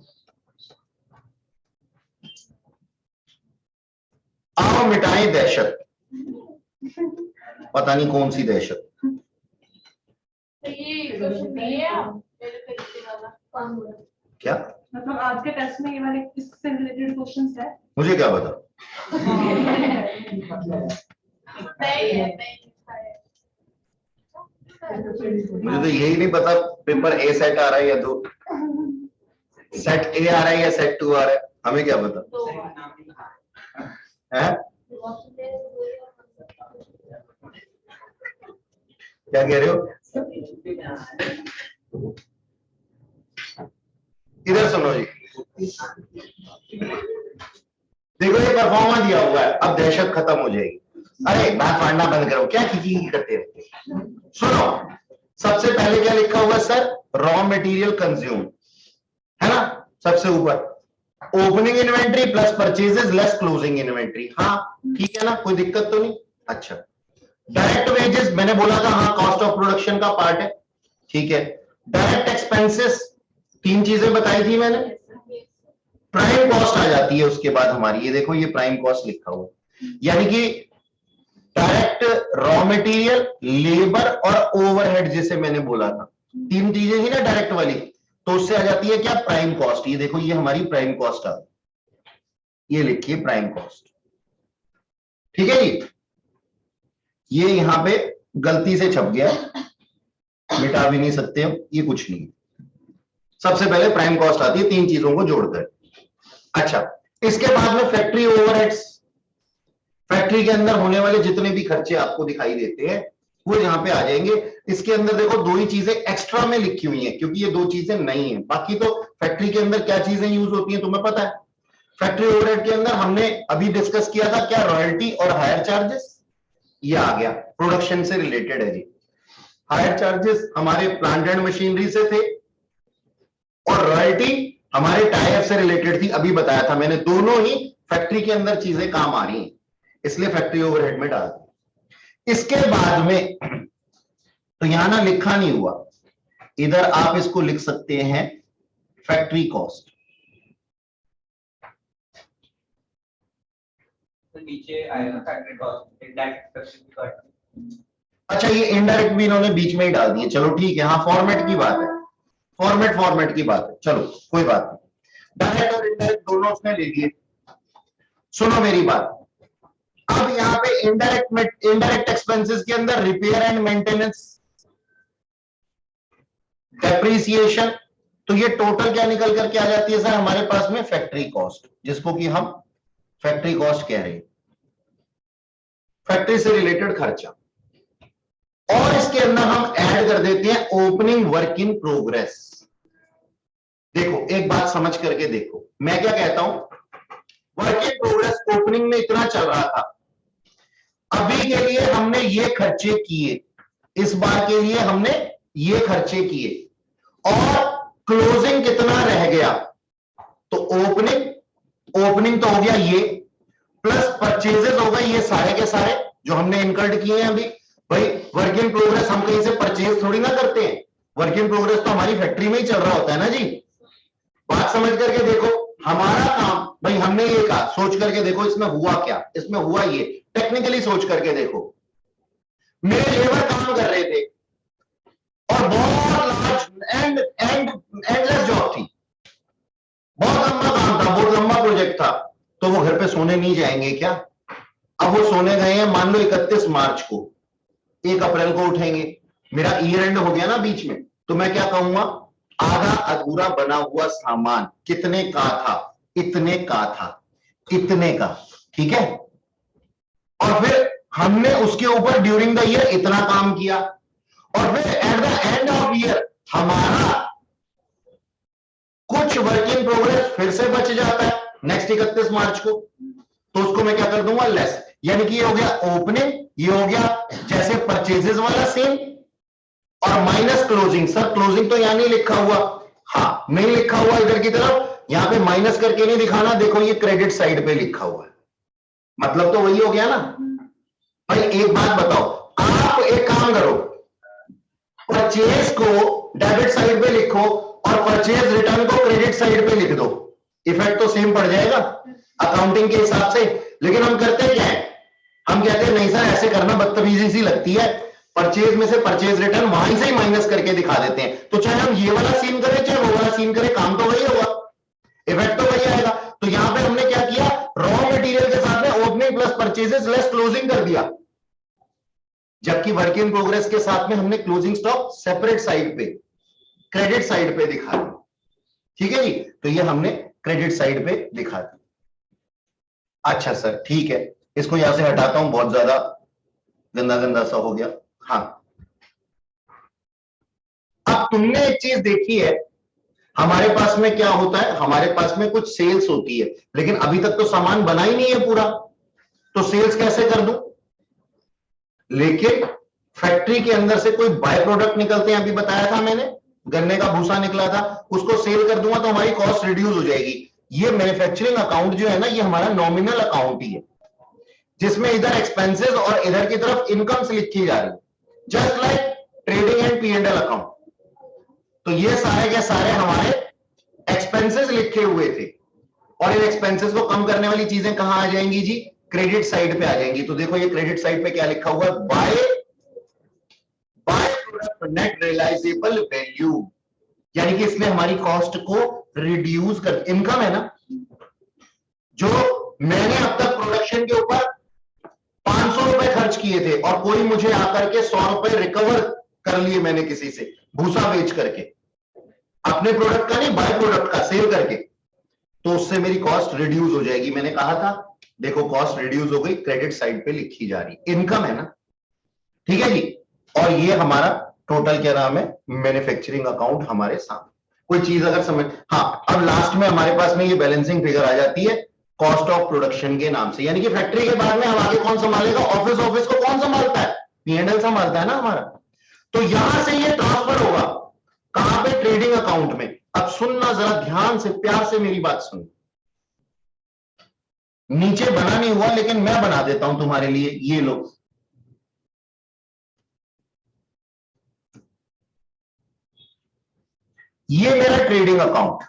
आओ मिटाएं दहशत। पता नहीं कौन सी दहशत। क्या मतलब आज के टेस्ट में ये वाले इससे रिलेटेड क्वेश्चंस है? मुझे क्या पता। मुझे तो यही नहीं पता पेपर ए सेट आ रहा है या तो सेट ए आ रहा है या सेट 2 आ रहा है, हमें क्या पता है? क्या कह रहे हो? इधर सुनो जी, देखो ये परफॉर्मा दिया हुआ है, अब दहशत खत्म हो जाएगी। अरे बात फाड़ना बंद करो, क्या की करते रहते। सुनो, सबसे पहले क्या लिखा हुआ है सर? रॉ मटेरियल कंज्यूम, है ना? सबसे ऊपर opening inventory plus purchases less closing inventory. हाँ ठीक है ना, कोई दिक्कत तो नहीं। अच्छा, डायरेक्ट वेजेस मैंने बोला था, हाँ कॉस्ट ऑफ प्रोडक्शन का पार्ट है, ठीक है। डायरेक्ट एक्सपेंसेस 3 चीजें बताई थी मैंने। प्राइम कॉस्ट आ जाती है उसके बाद हमारी, ये देखो ये प्राइम कॉस्ट लिखा हुआ, यानी कि डायरेक्ट रॉ मटेरियल, लेबर और ओवरहेड, जिसे मैंने बोला था 3 चीजें ही ना डायरेक्ट वाली, तो उससे आ जाती है क्या? Prime cost. ये देखो ये हमारी प्राइम कॉस्ट आ, ये लिखिए प्राइम कॉस्ट, ठीक है जी। ये यहां पे गलती से छप गया, मिटा भी नहीं सकते हम, ये कुछ नहीं। सबसे पहले प्राइम कॉस्ट आती है 3 चीजों को जोड़कर। अच्छा, इसके बाद में फैक्ट्री ओवरहेड्स, फैक्ट्री के अंदर होने वाले जितने भी खर्चे आपको दिखाई देते हैं वो यहां पे आ जाएंगे। इसके अंदर देखो दो ही चीजें एक्स्ट्रा में लिखी हुई हैं क्योंकि ये दो चीजें नहीं है, बाकी तो फैक्ट्री के अंदर क्या चीजें यूज होती हैं तुम्हें पता है। फैक्ट्री ओवरहेड के अंदर हमने अभी डिस्कस किया था क्या, रॉयल्टी और हायर चार्जेस, ये आ गया, प्रोडक्शन से रिलेटेड है जी। हायर चार्जेस हमारे प्लांट एंड मशीनरी से थे और रॉयल्टी हमारे टायर से रिलेटेड थी, अभी बताया था मैंने, दोनों ही फैक्ट्री के अंदर चीजें काम आ रही हैं, इसलिए फैक्ट्री ओवरहेड में डाल दी। इसके बाद में तो यहां ना लिखा नहीं हुआ, इधर आप इसको लिख सकते हैं फैक्ट्री कॉस्ट। तो नीचे आएगा फैक्ट्री कॉस्ट, इनडायरेक्ट एक्सपेंसेस। अच्छा, ये इनडायरेक्ट भी इन्होंने बीच में ही डाल दिए, चलो ठीक है, हाँ फॉर्मेट की बात है, फॉर्मेट की बात है, चलो कोई बात नहीं। डायरेक्ट और इनडायरेक्ट दोनों उसने ले लिए। सुनो मेरी बात, अब यहां पे इनडायरेक्ट एक्सपेंसेस के अंदर रिपेयर एंड मेंटेनेंस, डेप्रिसिएशन, तो ये टोटल क्या निकल करके आ जाती है सर हमारे पास में, फैक्ट्री कॉस्ट, जिसको कि हम फैक्ट्री कॉस्ट कह रहे हैं, फैक्ट्री से रिलेटेड खर्चा। और इसके अंदर हम ऐड कर देते हैं ओपनिंग वर्क इन प्रोग्रेस। देखो एक बात समझ करके देखो, मैं क्या कहता हूं, वर्क इन प्रोग्रेस ओपनिंग में इतना चल रहा था, अभी के लिए हमने ये खर्चे किए, इस बार के लिए हमने ये खर्चे किए, और क्लोजिंग कितना रह गया, तो ओपनिंग तो हो गया ये, प्लस परचेजेस हो गए ये सारे के सारे जो हमने इनकर्ड किए हैं अभी। भाई वर्क इन प्रोग्रेस हम कहीं से परचेज थोड़ी ना करते हैं, वर्क इन प्रोग्रेस तो हमारी फैक्ट्री में ही चल रहा होता है ना जी। बात समझ करके देखो, हमारा काम भाई हमने ये कहा, सोच करके देखो इसमें हुआ क्या, इसमें हुआ ये, टेक्निकली सोच करके देखो, मेरे लेबर काम कर रहे थे और बहुत लार्ज एंडलेस जॉब थी, बहुत लंबा काम था, बहुत लंबा प्रोजेक्ट था, तो वो घर पे सोने नहीं जाएंगे क्या? अब वो सोने गए हैं मान लो 31 मार्च को, 1 अप्रैल को उठेंगे, मेरा ईयर एंड हो गया ना बीच में, तो मैं क्या कहूंगा, आधा अधूरा बना हुआ सामान कितने का था, इतने का था, इतने का, ठीक है। और फिर हमने उसके ऊपर ड्यूरिंग द ईयर इतना काम किया, और फिर eight the end of year हमारा कुछ वर्क इन प्रोग्रेस फिर से बच जाता है नेक्स्ट 31 मार्च को, तो उसको मैं क्या कर दूंगा, लेस, यानी कि ये हो गया ओपनिंग, ये हो गया जैसे परचेजेस वाला सेम, और माइनस क्लोजिंग। सर क्लोजिंग तो यहां नहीं लिखा हुआ, हाँ नहीं लिखा हुआ इधर की तरफ, यहां पे माइनस करके नहीं दिखाना, देखो ये क्रेडिट साइड पे लिखा हुआ है, मतलब तो वही हो गया ना। भाई एक बात बताओ, आप एक काम करो, परचेज को डेबिट साइड पे लिखो और परचेज रिटर्न को क्रेडिट साइड पे लिख दो, इफेक्ट तो सेम पड़ जाएगा अकाउंटिंग के हिसाब से। लेकिन हम करते क्या है, हम कहते हैं नहीं सर ऐसे करना बदतमीजी सी लगती है, परचेज में से परचेज रिटर्न वहीं से ही माइनस करके दिखा देते हैं, तो चाहे हम ये वाला सीन करें चाहे वो वाला सीन करें, काम तो वही होगा, इफेक्ट तो वही आएगा। तो यहां पे हमने क्या किया, रॉ मटेरियल के साथ में opening plus purchases less closing कर दिया, जबकि वर्क इन प्रोग्रेस के साथ में हमने क्लोजिंग स्टॉक सेपरेट साइड पे क्रेडिट साइड पे दिखा दिया, ठीक है जी। तो ये हमने क्रेडिट साइड पे दिखा दिया। अच्छा सर ठीक है, इसको यहां से हटाता हूं, बहुत ज्यादा गंदा गंदा सा हो गया। हाँ, अब तुमने एक चीज देखी है, हमारे पास में क्या होता है, हमारे पास में कुछ सेल्स होती है, लेकिन अभी तक तो सामान बना ही नहीं है पूरा, तो सेल्स कैसे कर दूं? लेकिन फैक्ट्री के अंदर से कोई बाय प्रोडक्ट निकलते हैं, अभी बताया था मैंने, गन्ने का भूसा निकला था, उसको सेल कर दूंगा तो हमारी कॉस्ट रिड्यूस हो जाएगी। ये मैन्युफैक्चरिंग अकाउंट जो है ना, ये हमारा नॉमिनल अकाउंट ही है, जिसमें इधर एक्सपेंसेस और इधर की तरफ इनकम्स लिखी जा रही है, just like trading and P&L account. तो ये सारे के सारे हमारे एक्सपेंसेस लिखे हुए थे, और इन एक्सपेंसेस को कम करने वाली चीजें कहां आ जाएंगी जी, क्रेडिट साइड पे आ जाएंगी। तो देखो ये क्रेडिट साइड पे क्या लिखा हुआ है, by product net realisable value, यानी कि इसने हमारी कॉस्ट को रिड्यूस कर, इनकम है ना, जो मैंने अब तक प्रोडक्शन के ऊपर 500 रुपए खर्च किए थे और कोई मुझे आकर के 100 रुपए रिकवर कर लिए मैंने किसी से भूसा बेच करके, अपने प्रोडक्ट का नहीं बाय प्रोडक्ट का सेल करके, तो उससे मेरी कॉस्ट रिड्यूस हो जाएगी। मैंने कहा था देखो कॉस्ट रिड्यूस हो गई, क्रेडिट साइड पे लिखी जा रही, इनकम है ना, ठीक है जी। और ये हमारा टोटल क्या नाम है, मैन्युफैक्चरिंग अकाउंट हमारे सामने। कोई चीज अगर समझ, हाँ अब लास्ट में हमारे पास में ये बैलेंसिंग फिगर आ जाती है कॉस्ट ऑफ प्रोडक्शन के नाम से, यानी कि फैक्ट्री के बाद में हम आगे कौन संभालेगा, ऑफिस, ऑफिस को कौन संभालता है, P&L संभालता है ना हमारा। तो यहां से ये ट्रांसफर होगा कहां पे, ट्रेडिंग अकाउंट में। अब सुनना जरा ध्यान से, प्यार से मेरी बात सुन, नीचे बना नहीं हुआ लेकिन मैं बना देता हूं तुम्हारे लिए, ये लो, ये मेरा ट्रेडिंग अकाउंट,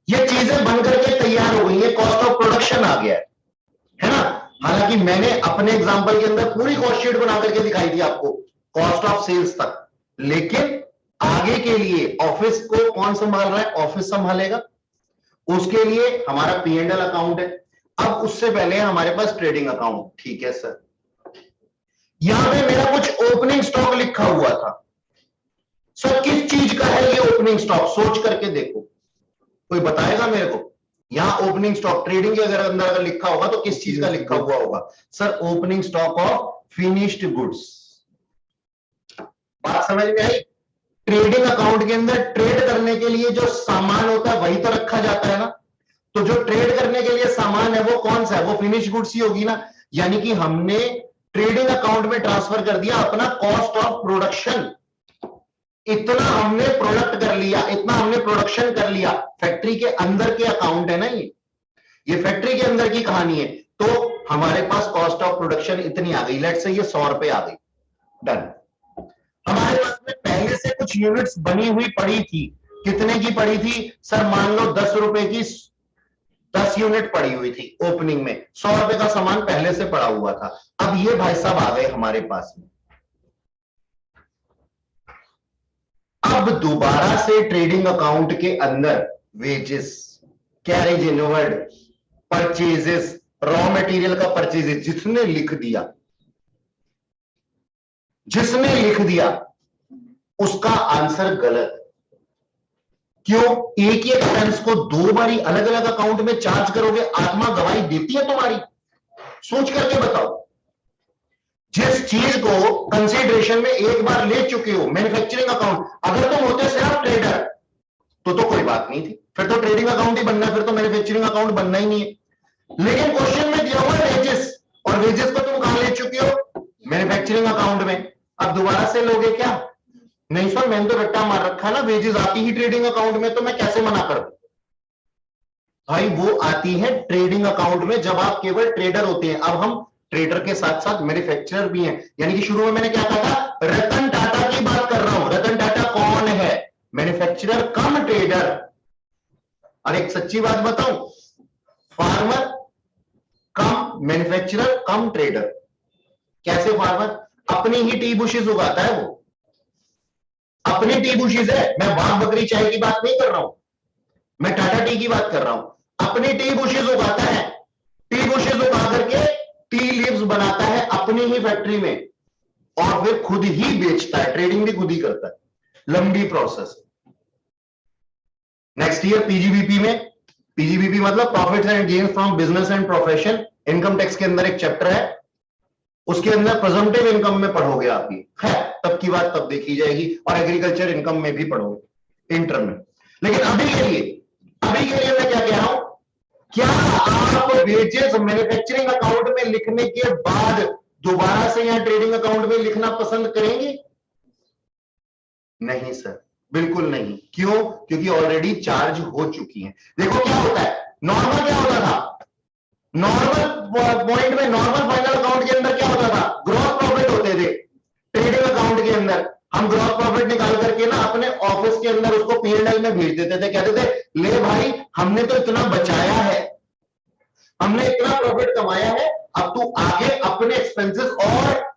ये चीजें बन करके तैयार हो गई है, कॉस्ट ऑफ प्रोडक्शन आ गया है ना। हालांकि मैंने अपने एग्जांपल के अंदर पूरी कॉस्ट शीट बना करके दिखाई थी आपको, कॉस्ट ऑफ सेल्स तक, लेकिन आगे के लिए ऑफिस को कौन संभाल रहा है, ऑफिस संभालेगा, उसके लिए हमारा P&L अकाउंट है। अब उससे पहले हमारे पास ट्रेडिंग अकाउंट, ठीक है सर। यहां पे मेरा कुछ ओपनिंग स्टॉक लिखा हुआ था, सर किस चीज का है ये ओपनिंग स्टॉक, सोच करके देखो, कोई बताएगा मेरे को। यहां ओपनिंग स्टॉक ट्रेडिंग के अगर लिखा होगा तो किस चीज का लिखा हुआ होगा, sir opening stock of finished goods. बात समझ में आई। ट्रेडिंग अकाउंट के अंदर ट्रेड करने के लिए जो सामान होता है वही तो रखा जाता है ना, तो जो ट्रेड करने के लिए सामान है वो कौन सा है, वो फिनिश गुड्स ही होगी ना। यानी कि हमने ट्रेडिंग अकाउंट में ट्रांसफर कर दिया अपना कॉस्ट ऑफ प्रोडक्शन, इतना हमने प्रोडक्ट कर लिया, इतना हमने प्रोडक्शन कर लिया, फैक्ट्री के अंदर के अकाउंट है ना ये फैक्ट्री के अंदर की कहानी है। तो हमारे पास कॉस्ट ऑफ प्रोडक्शन इतनी आ गई, लेट्स से ये 100 रुपए आ गई, डन। हमारे पास में पहले से कुछ यूनिट्स बनी हुई पड़ी थी, कितने की पड़ी थी सर, मान लो 10 रुपए की 10 यूनिट पड़ी हुई थी ओपनिंग में, 100 रुपए का सामान पहले से पड़ा हुआ था। अब ये भाई साहब आ गए हमारे पास में, अब दोबारा से ट्रेडिंग अकाउंट के अंदर wages, carriage inward, purchases, raw material का परचेजेस, जिसने लिख दिया उसका आंसर गलत। क्यों, एक ही एक्सपेंस को दो बारी अलग अलग अकाउंट में चार्ज करोगे, आत्मा गवाही देती है तुम्हारी, सोच करके बताओ। जिस चीज को कंसीडरेशन में एक बार ले चुके हो, मैन्युफैक्चरिंग अकाउंट, अगर तुम होते सिर्फ ट्रेडर तो कोई बात नहीं थी, फिर तो ट्रेडिंग अकाउंट ही बनना है, फिर तो मैन्युफैक्चरिंग अकाउंट बनना ही नहीं है। लेकिन क्वेश्चन में दिया हुआ वेजेस, और वेजेस को तुम कहां ले चुके हो, मैन्युफैक्चरिंग अकाउंट में। अब दोबारा से लोगे क्या, नहीं सर मैंने तो रट्टा मार रखा है ना, वेजेस आती ही ट्रेडिंग अकाउंट में, तो मैं कैसे मना करूं। भाई वो आती है ट्रेडिंग अकाउंट में जब आप केवल ट्रेडर होते हैं। अब हम ट्रेडर के साथ साथ मैन्युफैक्चरर भी हैं, यानी कि शुरू में मैंने क्या कहा था, रतन टाटा की बात कर रहा हूं। रतन टाटा कौन है, मैन्युफैक्चरर कम ट्रेडर। और एक सच्ची बात बताऊं, फार्मर कम मैन्युफैक्चरर कम ट्रेडर। कैसे फार्मर, अपनी ही टी बुशेस उगाता है, वो अपनी टी बुशेस है। मैं बाघ बकरी चाय की बात नहीं कर रहा हूं, मैं टाटा टी की बात कर रहा हूं। अपनी टी बुशेस उगाता है, टी बुशेस उगा करके टी लीव्स बनाता है अपनी ही फैक्ट्री में, और फिर खुद ही बेचता है, ट्रेडिंग भी खुद ही करता है, लंबी प्रोसेस। नेक्स्ट ईयर पीजीबीपी में, पीजीबीपी मतलब profits and gains from business and profession, income tax के अंदर एक चैप्टर है, उसके अंदर प्रेजम्पटिव इनकम में पढ़ोगे आप ये, है तब की बात तब देखी जाएगी, और एग्रीकल्चर इनकम में भी पढ़ोगे इंटर में। लेकिन अभी के लिए मैं क्या कह रहा हूं, क्या आप वेजेस मैन्युफैक्चरिंग अकाउंट में लिखने के बाद दोबारा से यहां ट्रेडिंग अकाउंट में लिखना पसंद करेंगे? नहीं सर, बिल्कुल नहीं। क्यों, क्योंकि ऑलरेडी चार्ज हो चुकी है। देखो क्या होता है, नॉर्मल क्या होता था, नॉर्मल पॉइंट में, नॉर्मल फाइनल अकाउंट के अंदर क्या होता था, ग्रॉस प्रॉफिट होते थे। ट्रेडिंग अकाउंट के अंदर हम ग्रॉस प्रॉफिट निकाल करके ना अपने ऑफिस के अंदर उसको P&L में भेज देते थे, कहते थे ले भाई हमने तो इतना बचाया है, हमने इतना प्रॉफिट कमाया है, अब तू आगे अपने एक्सपेंसेस और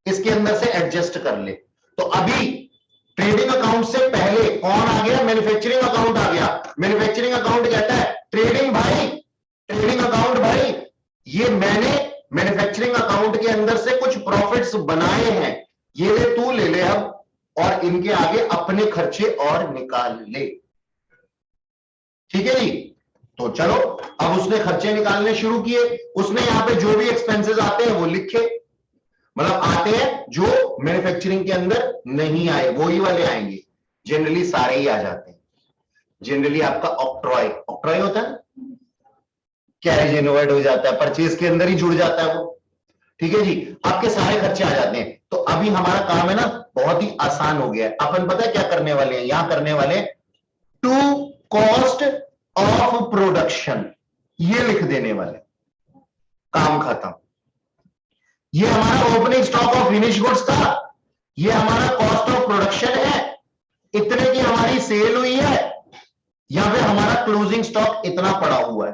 इसके अंदर से एडजस्ट कर ले। तो अभी ट्रेडिंग अकाउंट से पहले कौन आ गया, मैन्युफैक्चरिंग अकाउंट आ गया। मैन्युफैक्चरिंग अकाउंट कहता है ट्रेडिंग भाई, ट्रेडिंग अकाउंट भाई, ये मैंने मैन्युफैक्चरिंग अकाउंट के अंदर से कुछ प्रॉफिट्स बनाए हैं, ये ले तू ले ले अब, और इनके आगे अपने खर्चे और निकाल ले। ठीक है जी। तो चलो अब उसने खर्चे निकालने शुरू किए, उसने यहां पे जो भी एक्सपेंसेस आते हैं वो लिखे, मतलब आते हैं जो मैन्युफैक्चरिंग के अंदर नहीं आए वही वाले आएंगे, जनरली सारे ही आ जाते हैं। जनरली आपका ऑक्ट्रॉय, ऑक्ट्रॉय होता है, कैरेज इनवर्ट हो जाता है, परचेज के अंदर ही जुड़ जाता है वो, ठीक है जी। आपके सारे खर्चे आ जाते हैं। तो अभी हमारा काम है ना बहुत ही आसान हो गया है। अपन पता है क्या करने वाले हैं, यहां करने वाले टू कॉस्ट ऑफ प्रोडक्शन, ये लिख देने वाले, काम खत्म। ये हमारा opening stock of finish goods था, ये हमारा कॉस्ट ऑफ प्रोडक्शन है, इतने की हमारी सेल हुई है, या फिर हमारा क्लोजिंग स्टॉक इतना पड़ा हुआ है।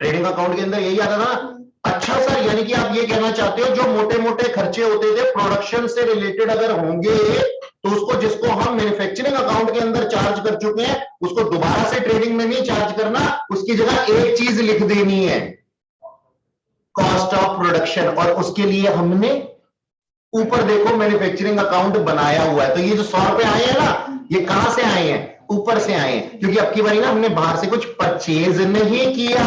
ट्रेडिंग अकाउंट के अंदर यही आता था ना। अच्छा सर, यानी कि आप ये कहना चाहते हो जो मोटे मोटे खर्चे होते थे प्रोडक्शन से रिलेटेड अगर होंगे तो उसको, जिसको हम मैन्युफैक्चरिंग अकाउंट के अंदर चार्ज कर चुके हैं, उसको दोबारा से ट्रेडिंग में नहीं चार्ज करना, उसकी जगह एक चीज लिख देनी है, कॉस्ट ऑफ प्रोडक्शन। और उसके लिए हमने ऊपर देखो मैन्युफैक्चरिंग अकाउंट बनाया हुआ है। तो ये जो 100 रुपए आए हैं ना, ये कहां से आए हैं, ऊपर से आए हैं, क्योंकि अब की बारी ना हमने बाहर से कुछ परचेज नहीं किया,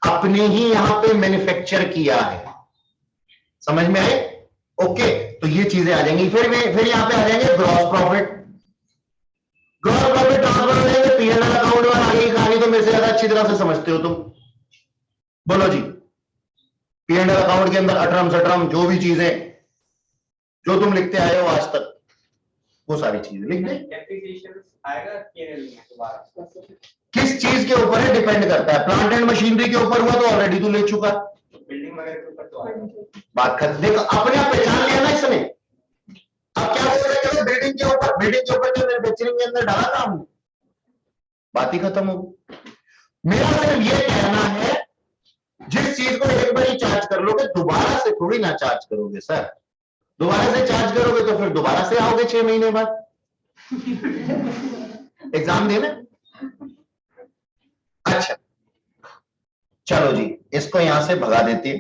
अपने ही यहां पे मैन्युफैक्चर किया है। समझ में आए? ओके, तो ये चीजें आ जाएंगी। फिर यहां पे आ जाएंगे gross profit. Gross profit transfer हो जाएंगे पीएनएल अकाउंट में। आगे की कहानी तो मेरे से ज्यादा अच्छी तरह से समझते हो तुम, बोलो जी। पीएनएल अकाउंट के अंदर अटरम सटरम जो भी चीजें जो तुम लिखते आए हो आज तक, वो सारी चीजें लिख दे। आएगा पीएनएल में दोबारा, किस चीज के ऊपर है डिपेंड करता है। प्लांट एंड मशीनरी के ऊपर हुआ तो ऑलरेडी तू ले चुका, बिल्डिंग वगैरह के ऊपर तो आएगा। बात कर, देखो अपने आप पहचान लिया ना इसने। अब क्या बोल रहे हैं, बिल्डिंग के ऊपर, बिल्डिंग के ऊपर जो मैन्युफैक्चरिंग के अंदर डाला था हमने, बात ही खत्म हो। मेरा सिर्फ ये कहना है, जिस चीज को एक बार ही चार्ज कर लोगे दोबारा से थोड़ी ना चार्ज करोगे सर। दोबारा से चार्ज करोगे तो फिर दोबारा से आओगे 6 महीने बाद एग्जाम देना। अच्छा चलो जी, इसको यहां से भगा देते हैं।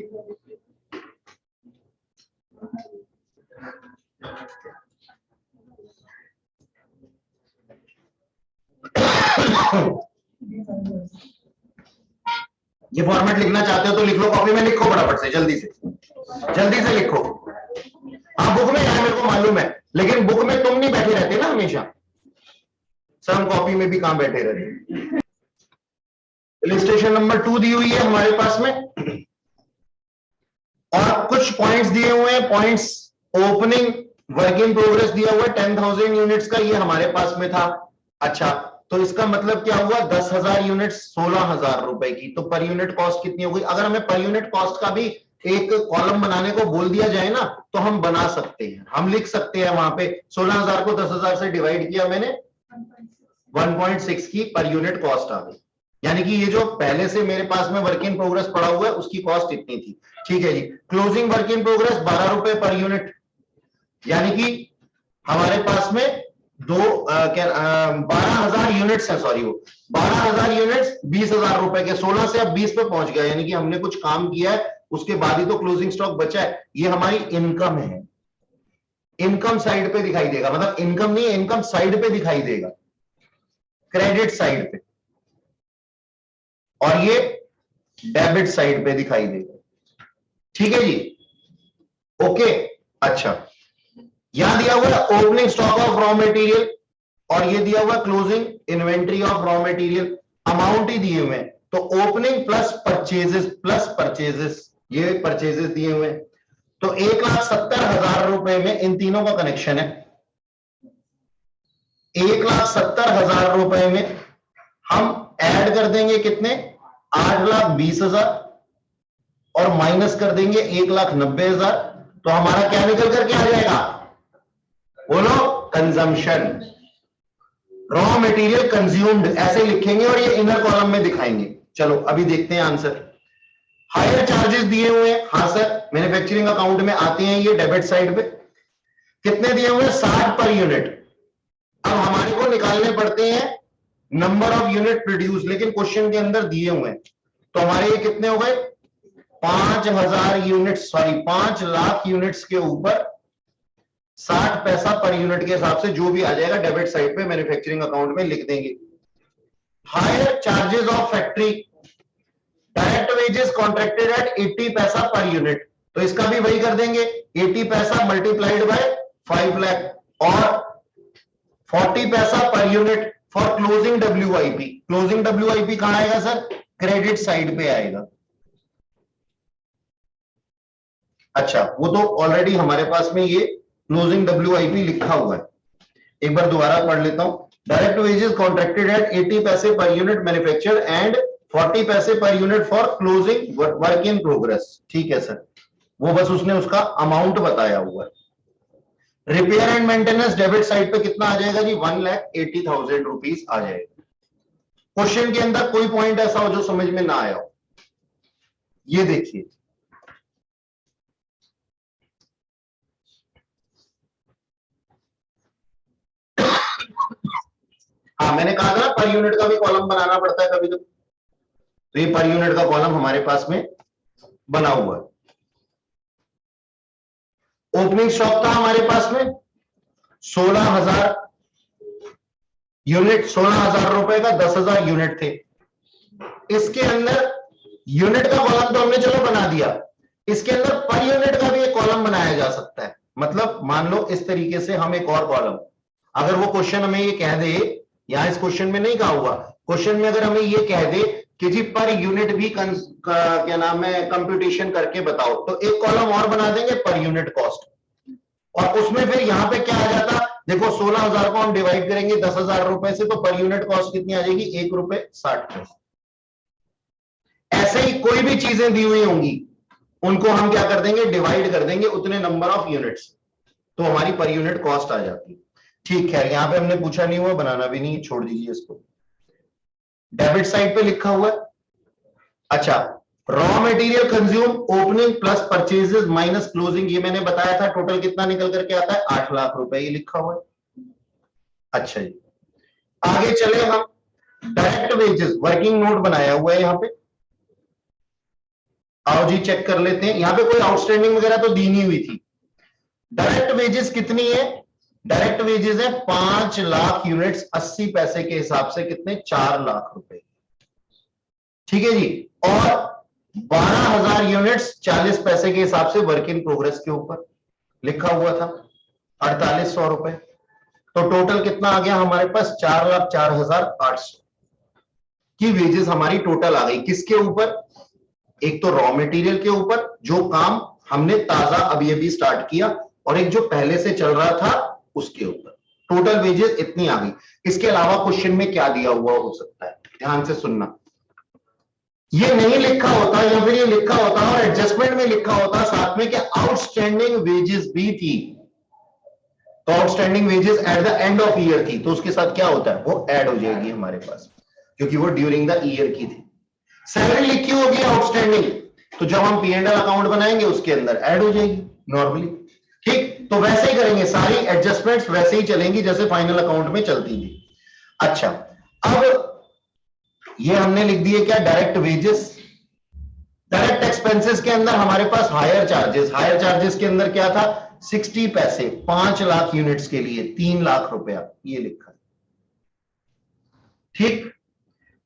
ये फॉर्मेट लिखना चाहते हो तो लिख लो, कॉपी में लिखो फटाफट से, जल्दी से लिखो। हाँ बुक में है, मेरे को मालूम है, लेकिन बुक में तुम नहीं बैठे रहते ना हमेशा, सर हम कॉपी में भी कहां बैठे रहते। इलस्ट्रेशन नंबर 2 दी हुई है हमारे पास में, और कुछ पॉइंट्स दिए हुए हैं। Points opening work in progress दिया हुआ है 10,000 यूनिट्स का, ये हमारे पास में था। अच्छा, तो इसका मतलब क्या हुआ, 10,000 यूनिट 16,000 रुपए की, तो पर यूनिट कॉस्ट कितनी हो गई। अगर हमें पर यूनिट कॉस्ट का भी एक कॉलम बनाने को बोल दिया जाए ना तो हम बना सकते हैं, हम लिख सकते हैं वहां पे 16,000 को 10,000 से डिवाइड किया मैंने, 1.6 की पर यूनिट कॉस्ट आ गई। यानी कि ये जो पहले से मेरे पास में वर्क इन प्रोग्रेस पड़ा हुआ है उसकी कॉस्ट इतनी थी। ठीक है जी। क्लोजिंग वर्क इन प्रोग्रेस 12 रुपए पर यूनिट, यानी कि हमारे पास में 12,000 यूनिट्स है, सॉरी वो 12,000 यूनिट्स 20,000 रुपए के, 16 से अब 20 पे पहुंच गया, यानी कि हमने कुछ काम किया है, उसके बाद ही तो क्लोजिंग स्टॉक बचा है। ये हमारी इनकम है, इनकम साइड पे दिखाई देगा, मतलब इनकम नहीं, इनकम साइड पे दिखाई देगा, क्रेडिट साइड पे, और ये डेबिट साइड पे दिखाई देगा। ठीक है जी, ओके। अच्छा, यहां दिया हुआ है opening stock of raw material, और ये दिया हुआ closing inventory of raw material, amount ही दिए हुए हैं। तो ओपनिंग प्लस परचेजेस, ये परचेजेस दिए हुए हैं। तो 1,70,000 रुपए में इन तीनों का कनेक्शन है। 1,70,000 रुपए में हम ऐड कर देंगे कितने, 8,20,000, और माइनस कर देंगे 1,90,000, तो हमारा क्या निकल करके आ जाएगा, बोलो, कंजम्पशन, रॉ मटेरियल कंज्यूम्ड, ऐसे लिखेंगे और ये इनर कॉलम में दिखाएंगे। चलो अभी देखते हैं आंसर। हायर चार्जेस दिए हुए हैं, हाँ सर, मैन्युफैक्चरिंग अकाउंट में आते हैं ये डेबिट साइड पे। कितने दिए हुए हैं, 60 पर यूनिट। अब हमारे को निकालने पड़ते हैं नंबर ऑफ यूनिट प्रोड्यूस, लेकिन क्वेश्चन के अंदर दिए हुए हैं, तो हमारे ये कितने हो गए, 5,000 यूनिट, सॉरी 5 लाख यूनिट्स के ऊपर 60 पैसा पर यूनिट के हिसाब से जो भी आ जाएगा डेबिट साइड पे मैन्युफैक्चरिंग अकाउंट में लिख देंगे। Hire charges of factory, direct wages contracted at 80 पैसा पर यूनिट, तो इसका भी वही कर देंगे 80 पैसा मल्टीप्लाइड बाय 5 लाख और 40 पैसा per unit for closing WIP। Closing WIP कहां आएगा सर? क्रेडिट साइड पे आएगा। अच्छा, वो तो ऑलरेडी हमारे पास में ये क्लोजिंग WIP लिखा हुआ है, एक बार दोबारा पढ़ लेता हूं। डायरेक्ट वेजेस कॉन्ट्रैक्टेड एट 80 पैसे पर यूनिट मैन्युफैक्चर एंड 40 पैसे per unit for closing work in progress. ठीक है सर, वो बस उसने उसका अमाउंट बताया हुआ है। Repair and maintenance debit side पे कितना आ जाएगा जी? 1,80,000 रुपीज आ जाएगा। क्वेश्चन के अंदर कोई पॉइंट ऐसा हो जो समझ में ना आया हो, ये देखिए। हाँ, मैंने कहा था ना पर यूनिट का भी कॉलम बनाना पड़ता है कभी कभी, तो ये पर यूनिट का कॉलम हमारे पास में बना हुआ है। ओपनिंग स्टॉक था हमारे पास में 16,000 यूनिट, 16,000 रुपए का 10,000 यूनिट थे। इसके अंदर यूनिट का कॉलम तो हमने चलो बना दिया, इसके अंदर पर यूनिट का भी एक कॉलम बनाया जा सकता है। मतलब मान लो इस तरीके से हम एक और कॉलम, अगर वो क्वेश्चन हमें ये कह दे, यहां इस क्वेश्चन में नहीं कहा हुआ, क्वेश्चन में अगर हमें ये कह दे कि जी पर यूनिट भी क्या नाम है कंप्यूटेशन करके बताओ, तो एक कॉलम और बना देंगे पर यूनिट कॉस्ट, और उसमें फिर यहां पे क्या आ जाता, देखो 16,000 को हम डिवाइड करेंगे 10,000 रुपए से, तो पर यूनिट कॉस्ट कितनी आ जाएगी? 1 रुपए 60 पैसे। ऐसे ही कोई भी चीजें दी हुई होंगी उनको हम क्या कर देंगे? डिवाइड कर देंगे उतने नंबर ऑफ यूनिट्स, तो हमारी पर यूनिट कॉस्ट आ जाती है। ठीक है, यहां पे हमने पूछा नहीं हुआ, बनाना भी नहीं, छोड़ दीजिए इसको। डेबिट साइड पे लिखा हुआ है, अच्छा, raw material consume opening plus purchases minus closing, ये मैंने बताया था टोटल कितना निकल करके आता है? 8 लाख रुपए, ये लिखा हुआ है। अच्छा जी, आगे चले हम। डायरेक्ट वेजेस वर्किंग नोट बनाया हुआ है यहां पे, आओ जी चेक कर लेते हैं। यहां पे कोई आउटस्टैंडिंग वगैरह तो दी नहीं हुई थी। डायरेक्ट वेजेस कितनी है? डायरेक्ट वेजेस है 5 लाख यूनिट्स, 80 पैसे के हिसाब से कितने? 4 लाख रुपए। ठीक है जी, और 12,000 यूनिट्स 40 पैसे के हिसाब से वर्क इन प्रोग्रेस के ऊपर लिखा हुआ था 4800 रुपए। तो टोटल कितना आ गया हमारे पास? 4,04,800 की वेजेस हमारी टोटल आ गई। किसके ऊपर? एक तो रॉ मटेरियल के ऊपर, जो काम हमने ताजा अभी अभी स्टार्ट किया, और एक जो पहले से चल रहा था उसके ऊपर टोटल वेजेस इतनी आ गई। इसके अलावा क्वेश्चन में क्या दिया हुआ हो सकता है, ध्यान से सुनना। ये नहीं लिखा होता, या फिर ये लिखा होता और एडजस्टमेंट में लिखा होता साथ में कि आउटस्टैंडिंग वेजेस भी थी, तो outstanding wages eight the end of year थी, तो उसके साथ क्या होता है? वो ऐड हो जाएगी हमारे पास, क्योंकि वो ड्यूरिंग द ईयर की थी। सैलरी लिखी होगी आउटस्टैंडिंग, तो जब हम P&L अकाउंट बनाएंगे उसके अंदर ऐड हो जाएगी नॉर्मली। ठीक, तो वैसे ही करेंगे, सारी एडजस्टमेंट्स वैसे ही चलेंगी जैसे फाइनल अकाउंट में चलती थी। अच्छा, अब ये हमने लिख दिए क्या? Direct wages. डायरेक्ट एक्सपेंसेस के अंदर हमारे पास हायर चार्जेस, हायर चार्जेस के अंदर क्या था? 60 पैसे 5 लाख यूनिट्स के लिए 3 लाख रुपया, ये लिखा। ठीक,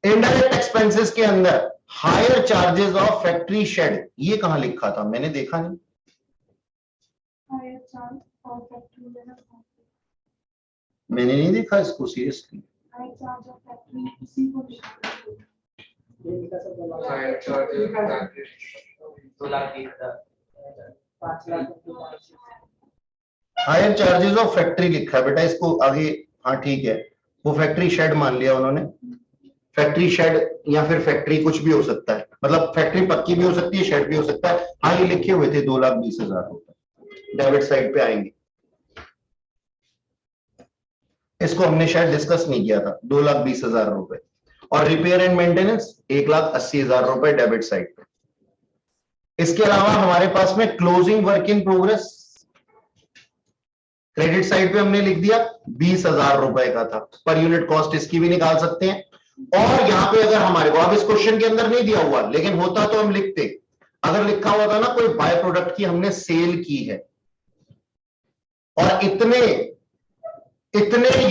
इनडायरेक्ट एक्सपेंसेस के अंदर higher charges of factory shade, ये कहां लिखा था? मैंने देखा नहीं। Higher charge of factory level cost. मैंने नहीं देखा इसको seriously. Higher charge of factory इसी को लिखा है। Higher charges, 2,20,000, 5 lakh. Higher charges of factory लिखा है बेटा, इसको आगे, हाँ ठीक है, वो फैक्ट्री शेड मान लिया उन्होंने। फैक्ट्री शेड या फिर फैक्ट्री कुछ भी हो सकता है, मतलब फैक्ट्री पक्की भी हो सकती है, शेड भी हो सकता है। हाँ, ये लिखे हुए थे 2,20,000 रुपए। डेबिट साइड पे आएंगे, इसको हमने शायद डिस्कस नहीं किया था, 2,20,000 रुपए। और रिपेयर एंड मेंटेनेंस 1,80,000 रुपए डेबिट साइड पे। इसके अलावा हमारे पास में closing work in progress credit side पे हमने लिख दिया 20,000 रुपए का था। पर यूनिट कॉस्ट इसकी भी निकाल सकते हैं। और यहां पे अगर हमारे को, अब इस क्वेश्चन के अंदर नहीं दिया हुआ, लेकिन होता तो हम लिखते, अगर लिखा हुआ था ना कोई बाय प्रोडक्ट की हमने सेल की है और इतने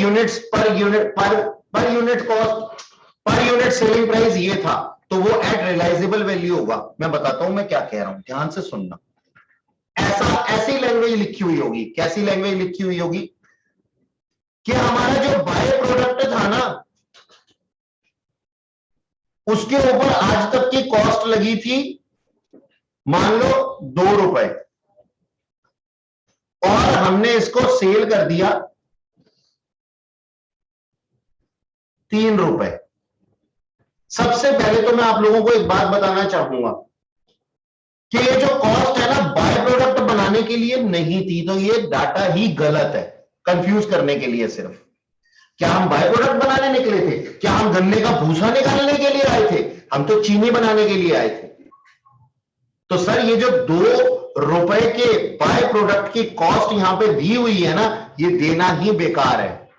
units per unit cost, per unit selling price ये था, तो वो एट रियलाइजेबल वैल्यू होगा। मैं बताता हूं मैं क्या कह रहा हूं, ध्यान से सुनना। ऐसी लैंग्वेज लिखी हुई होगी, कैसी लैंग्वेज लिखी हुई होगी कि हमारा जो बाय प्रोडक्ट था ना, उसके ऊपर आज तक की कॉस्ट लगी थी मान लो 2 रुपए, और हमने इसको सेल कर दिया 3 रुपए। सबसे पहले तो मैं आप लोगों को एक बात बताना चाहूंगा कि ये जो कॉस्ट है ना, बाय प्रोडक्ट बनाने के लिए नहीं थी, तो ये डाटा ही गलत है, कंफ्यूज करने के लिए सिर्फ। क्या हम बाय प्रोडक्ट बनाने निकले थे? क्या हम गन्ने का भूसा निकालने के लिए आए थे? हम तो चीनी बनाने के लिए आए थे। तो सर ये जो 2 रुपए के बाय प्रोडक्ट की कॉस्ट यहां पे दी हुई है ना, ये देना ही बेकार है,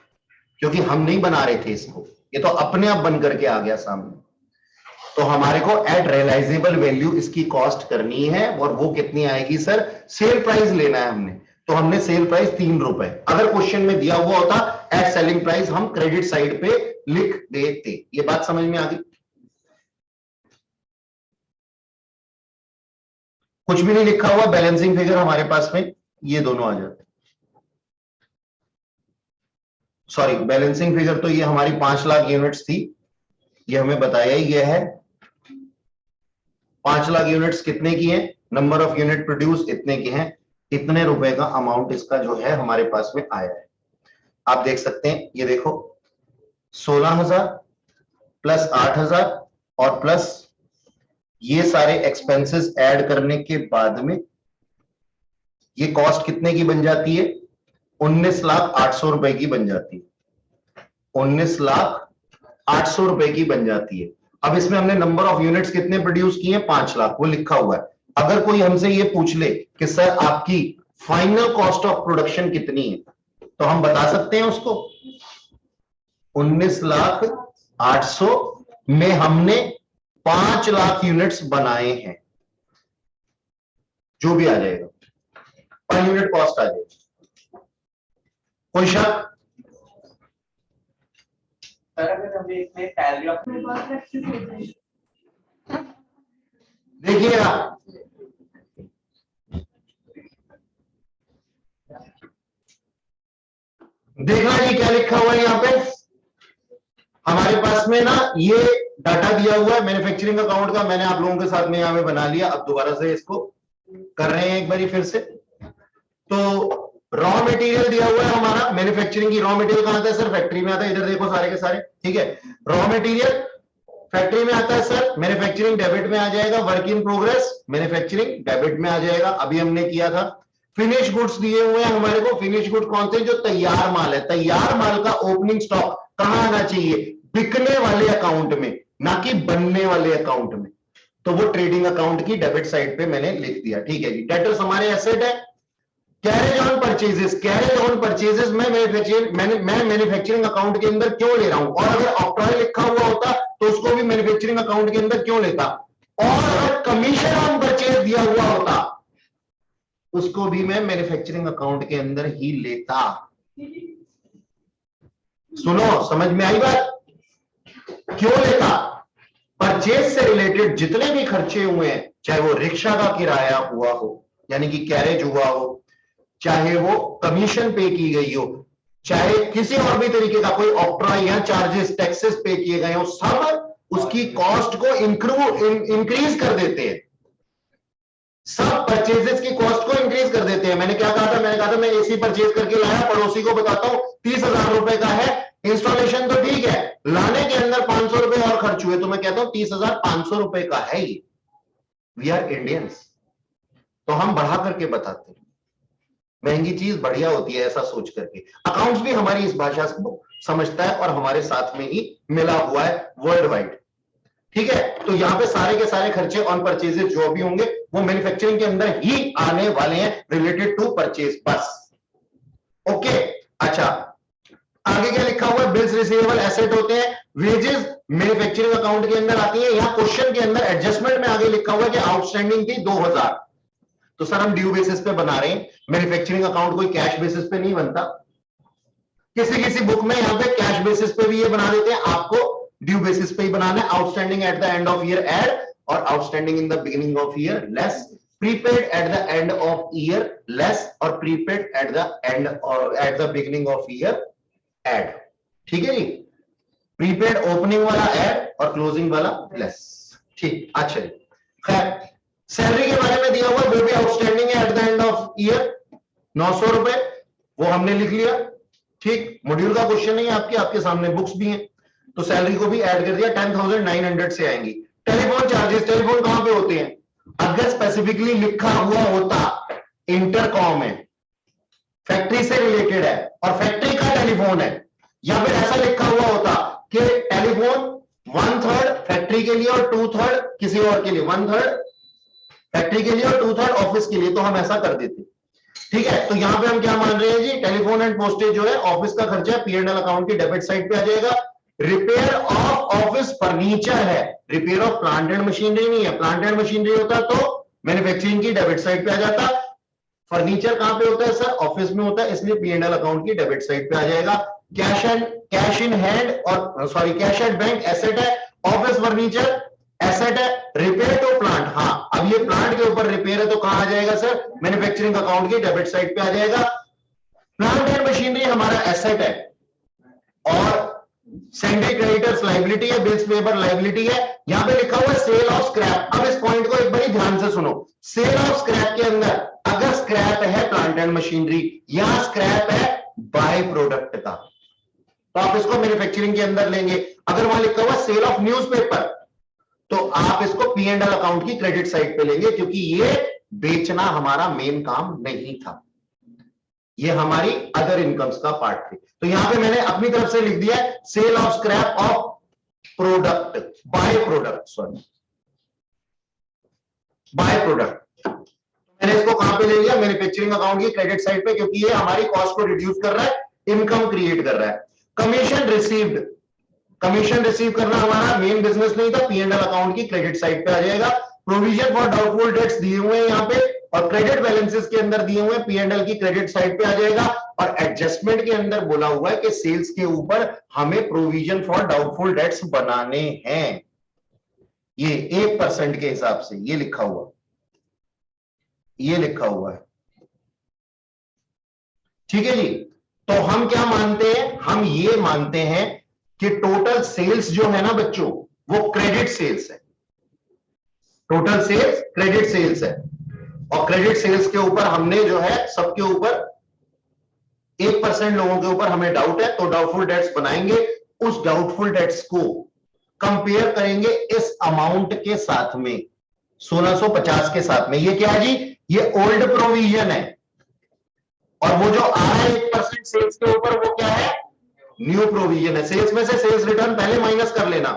क्योंकि हम नहीं बना रहे थे इसको, ये तो अपने आप बन करके आ गया सामने। तो हमारे को एट रियलाइजेबल वैल्यू इसकी कॉस्ट करनी है, और वो कितनी आएगी सर? सेल प्राइस लेना है हमने, तो हमने सेल प्राइस 3 रुपए, अगर क्वेश्चन में दिया हुआ होता एट सेलिंग प्राइस हम क्रेडिट साइड पे लिख देते। ये बात समझ में आ गई? कुछ भी नहीं लिखा हुआ, बैलेंसिंग फिगर हमारे पास में ये दोनों आ जाते। सॉरी, बैलेंसिंग फिगर तो ये हमारी 5 लाख यूनिट्स थी, ये हमें बताया ही गया है। 5 लाख यूनिट्स कितने की हैं? नंबर ऑफ यूनिट प्रोड्यूस इतने की हैं, इतने रुपए का अमाउंट इसका जो है हमारे पास में आया है। आप देख सकते हैं, ये देखो 16,000 प्लस 8,000 और प्लस ये सारे एक्सपेंसेस ऐड करने के बाद में ये कॉस्ट कितने की बन जाती है? 19,800,000 रुपए की बन जाती है। 19,800,000 रुपए की बन जाती है। अब इसमें हमने नंबर ऑफ यूनिट्स कितने प्रोड्यूस किए? 5 लाख, वो लिखा हुआ है। अगर कोई हमसे ये पूछ ले कि सर आपकी फाइनल कॉस्ट ऑफ प्रोडक्शन कितनी है, तो हम बता सकते हैं उसको 19,800,000 में हमने 5 लाख यूनिट्स बनाए हैं, जो भी आ जाएगा पर यूनिट कॉस्ट आ जाएगी। कोई शक? सर अगर हमें इसमें सैलरी ऑफ मेरे पास प्रैक्टिस हो जाएगी। देखिएगा, देखना जी क्या लिखा हुआ है यहां पे हमारे पास में ना, ये डाटा दिया हुआ है मैन्युफैक्चरिंग अकाउंट का, मैंने आप लोगों के साथ में यहां पे बना लिया। अब दोबारा से इसको कर रहे हैं एक बारी फिर से। तो रॉ मटेरियल दिया हुआ है हमारा, मैन्युफैक्चरिंग की रॉ मटेरियल कहां आता है सर? फैक्ट्री में आता है। इधर देखो सारे के सारे, ठीक है। रॉ मटेरियल फैक्ट्री में आता है सर, मैन्युफैक्चरिंग डेबिट में आ जाएगा। Work in progress manufacturing debit में आ जाएगा, अभी हमने किया था। फिनिश गुड्स दिए हुए हैं हमारे को। फिनिश गुड कौन से? जो तैयार माल है। तैयार माल का ओपनिंग स्टॉक कहां आना चाहिए? बिकने वाले अकाउंट में, ना कि बनने वाले अकाउंट में। तो वो ट्रेडिंग अकाउंट की डेबिट साइड पे मैंने लिख दिया, ठीक है जी। डेटर्स हमारे एसेट है। Carriage on purchases, carriage on purchases मैं मैन्युफैक्चरिंग अकाउंट के अंदर क्यों ले रहा हूं? और अगर ऑक्ट्रॉय लिखा हुआ होता तो उसको भी मैन्युफैक्चरिंग अकाउंट के अंदर क्यों लेता? और अगर कमीशन ऑन परचेज दिया हुआ होता उसको भी मैं मैन्युफैक्चरिंग अकाउंट के अंदर ही लेता। सुनो, समझ में आई बात? क्यों लेता? परचेज से रिलेटेड जितने भी खर्चे हुए हैं, चाहे वो रिक्शा का किराया हुआ हो यानी कि कैरेज हुआ हो, चाहे वो कमीशन पे की गई हो, चाहे किसी और भी तरीके का कोई ऑक्ट्रॉय या चार्जेस टैक्सेस पे किए गए हो, सब उसकी कॉस्ट को इंक्रीज कर देते हैं। सब परचेजेस की कॉस्ट को इंक्रीज कर देते हैं। मैंने क्या कहा था? मैंने कहा था मैं एसी परचेज करके लाया, पड़ोसी को बताता हूं 30,000 रुपए का है, इंस्टॉलेशन तो ठीक है, लाने के अंदर 500 रुपए और खर्च हुए, तो मैं कहता हूं 30,500 रुपए का है ये। वी आर इंडियंस, तो हम बढ़ा करके बताते हैं। महंगी चीज बढ़िया होती है, ऐसा सोच करके। अकाउंट्स भी हमारी इस भाषा को समझता है और हमारे साथ में ही मिला हुआ है वर्ल्ड वाइड, ठीक है। तो यहां पे सारे के सारे खर्चे ऑन परचेजेस जो भी होंगे वो मैन्युफैक्चरिंग के अंदर ही आने वाले हैं, रिलेटेड टू परचेज, बस। ओके, अच्छा, आगे क्या लिखा हुआ है? बिल्स रिसीवेबल एसेट होते हैं। वेजेस मैन्युफैक्चरिंग अकाउंट के अंदर आती है। यहां क्वेश्चन के अंदर एडजस्टमेंट में आगे लिखा हुआ है कि आउटस्टैंडिंग थी 2,000, तो सर हम ड्यू बेसिस पे बना रहे हैं। मैन्युफैक्चरिंग अकाउंट कोई कैश बेसिस पे नहीं बनता। किसी किसी बुक में यहां पे कैश बेसिस पे भी ये बना देते हैं। आपको ड्यू बेसिस पे ही बनाना है। Outstanding at the end of year add और outstanding in the beginning of year less, prepaid at the end of year less और प्रीपेड एट द एंड और at the beginning of year add. ठीक है जी, प्रीपेड ओपनिंग वाला ऐड और क्लोजिंग वाला लेस। ठीक, अच्छा जी। खैर, सैलरी के बारे में दिया हुआ, वो भी आउटस्टैंडिंग है eight the end of year 900 रुपए, वो हमने लिख लिया। ठीक, मॉड्यूल का क्वेश्चन नहीं है आपके सामने बुक्स भी हैं, तो सैलरी को भी ऐड कर दिया, 10,900 से आएंगी। टेलीफोन चार्जेस, टेलीफोन कहां पे होते हैं? अगर स्पेसिफिकली लिखा हुआ होता इंटरकॉम है, फैक्ट्री से रिलेटेड है और फैक्ट्री का टेलीफोन है, या फिर ऐसा लिखा हुआ होता कि टेलीफोन 1/3 फैक्ट्री के लिए और 2/3 किसी और के लिए, 1/3 फैक्ट्री के लिए और 2/3 ऑफिस के लिए, तो हम ऐसा कर देते। ठीक है, तो यहां पे हम क्या मान रहे हैं जी, टेलीफोन एंड पोस्टेज जो है ऑफिस का खर्चा P&L अकाउंट की डेबिट साइड पे आ जाएगा। रिपेयर ऑफ ऑफिस फर्नीचर है, repair of plant and machinery नहीं है। प्लांट एंड मशीनरी होता तो मैन्युफैक्चरिंग की डेबिट साइड पे आ जाता। फर्नीचर कहां पे होता है सर? ऑफिस में होता है, इसलिए P&L अकाउंट की डेबिट साइड पे आ जाएगा। कैश इन हैंड और sorry cash at bank asset है, ऑफिस फर्नीचर एसेट है। रिपेयर टू प्लांट, हाँ अब ये प्लांट के ऊपर रिपेयर है तो कहां आ जाएगा सर? मैन्युफैक्चरिंग अकाउंट की डेबिट साइड पे आ जाएगा। प्लांट एंड मशीनरी हमारा एसेट है और सेंड्री क्रेडिटर्स लायबिलिटी है, बिल्स पेपर लायबिलिटी है। यहां पे लिखा हुआ है सेल ऑफ स्क्रैप। अब इस पॉइंट को एक बार ध्यान से सुनो, सेल ऑफ स्क्रैप के अंदर अगर स्क्रैप है प्लांट एंड मशीनरी, यहां स्क्रैप है बाय प्रोडक्ट का, तो आप इसको मैन्युफैक्चरिंग के अंदर लेंगे। अगर वहां लिखा हुआ सेल ऑफ न्यूज़पेपर, तो आप इसको P&L अकाउंट की क्रेडिट साइड पे लेंगे, क्योंकि ये बेचना हमारा मेन काम नहीं था, ये हमारी अदर इनकम्स का पार्ट थी। तो यहां पे मैंने अपनी तरफ से लिख दिया है sale of scrap of product, by product, sorry by product. मैंने इसको कहां पे ले लिया? मैन्युफैक्चरिंग अकाउंट की क्रेडिट साइड पे, क्योंकि ये हमारी कॉस्ट को रिड्यूस कर रहा है, इनकम क्रिएट कर रहा है। कमीशन रिसीव्ड, कमीशन रिसीव करना हमारा मेन बिजनेस नहीं था, P&L अकाउंट की क्रेडिट साइड पे आ जाएगा। प्रोविजन फॉर डाउटफुल डेट्स दिए हुए हैं यहां पे और क्रेडिट बैलेंसेस के अंदर दिए हुए P&L की क्रेडिट साइड पे आ जाएगा। और एडजस्टमेंट के अंदर बोला हुआ है कि सेल्स के ऊपर हमें प्रोविजन फॉर डाउटफुल डेट्स बनाने हैं, ये 1% के हिसाब से ये लिखा हुआ, ये लिखा हुआ है। ठीक है जी, तो हम क्या मानते हैं? हम ये मानते हैं कि टोटल सेल्स जो है ना बच्चों, वो क्रेडिट सेल्स है। टोटल सेल्स क्रेडिट सेल्स है और क्रेडिट सेल्स के ऊपर हमने जो है सबके ऊपर 1% लोगों के ऊपर हमें डाउट है, तो डाउटफुल डेट्स बनाएंगे। उस डाउटफुल डेट्स को कंपेयर करेंगे इस अमाउंट के साथ में, 1650 के साथ में। ये क्या है जी? ये ओल्ड प्रोविजन है और वो जो आ रहा है 1% सेल्स के ऊपर, वो क्या है? न्यू प्रोविजन है। सेल्स में से सेल्स रिटर्न पहले माइनस कर लेना,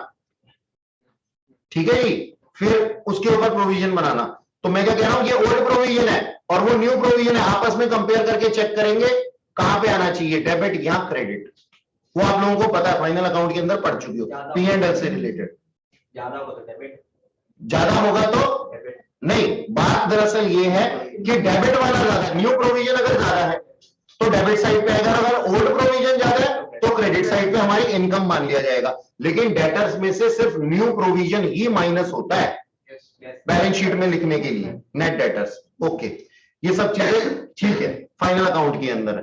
ठीक है जी, फिर उसके ऊपर प्रोविजन बनाना। तो मैं क्या कह रहा हूं, ये ओल्ड प्रोविजन है और वो न्यू प्रोविजन है, आपस में कंपेयर करके चेक करेंगे कहां पे आना चाहिए, डेबिट या क्रेडिट। वो आप लोगों को पता है, फाइनल अकाउंट के अंदर पढ़ चुकी हो, P&L से रिलेटेड। ज्यादा होगा तो डेबिट, ज्यादा होगा तो डेबिट नहीं। बात दरअसल ये है कि डेबिट वाला ज्यादा, न्यू प्रोविजन अगर ज्यादा है तो डेबिट साइड पे आएगा, अगर ओल्ड प्रोविजन ज्यादा है तो क्रेडिट साइड पे हमारी इनकम मान लिया जाएगा। लेकिन डेटर्स में से सिर्फ न्यू प्रोविजन ही माइनस होता है बैलेंस शीट में लिखने के लिए, नेट डेटर्स। ओके, ये सब चीजें ठीक है फाइनल अकाउंट के अंदर।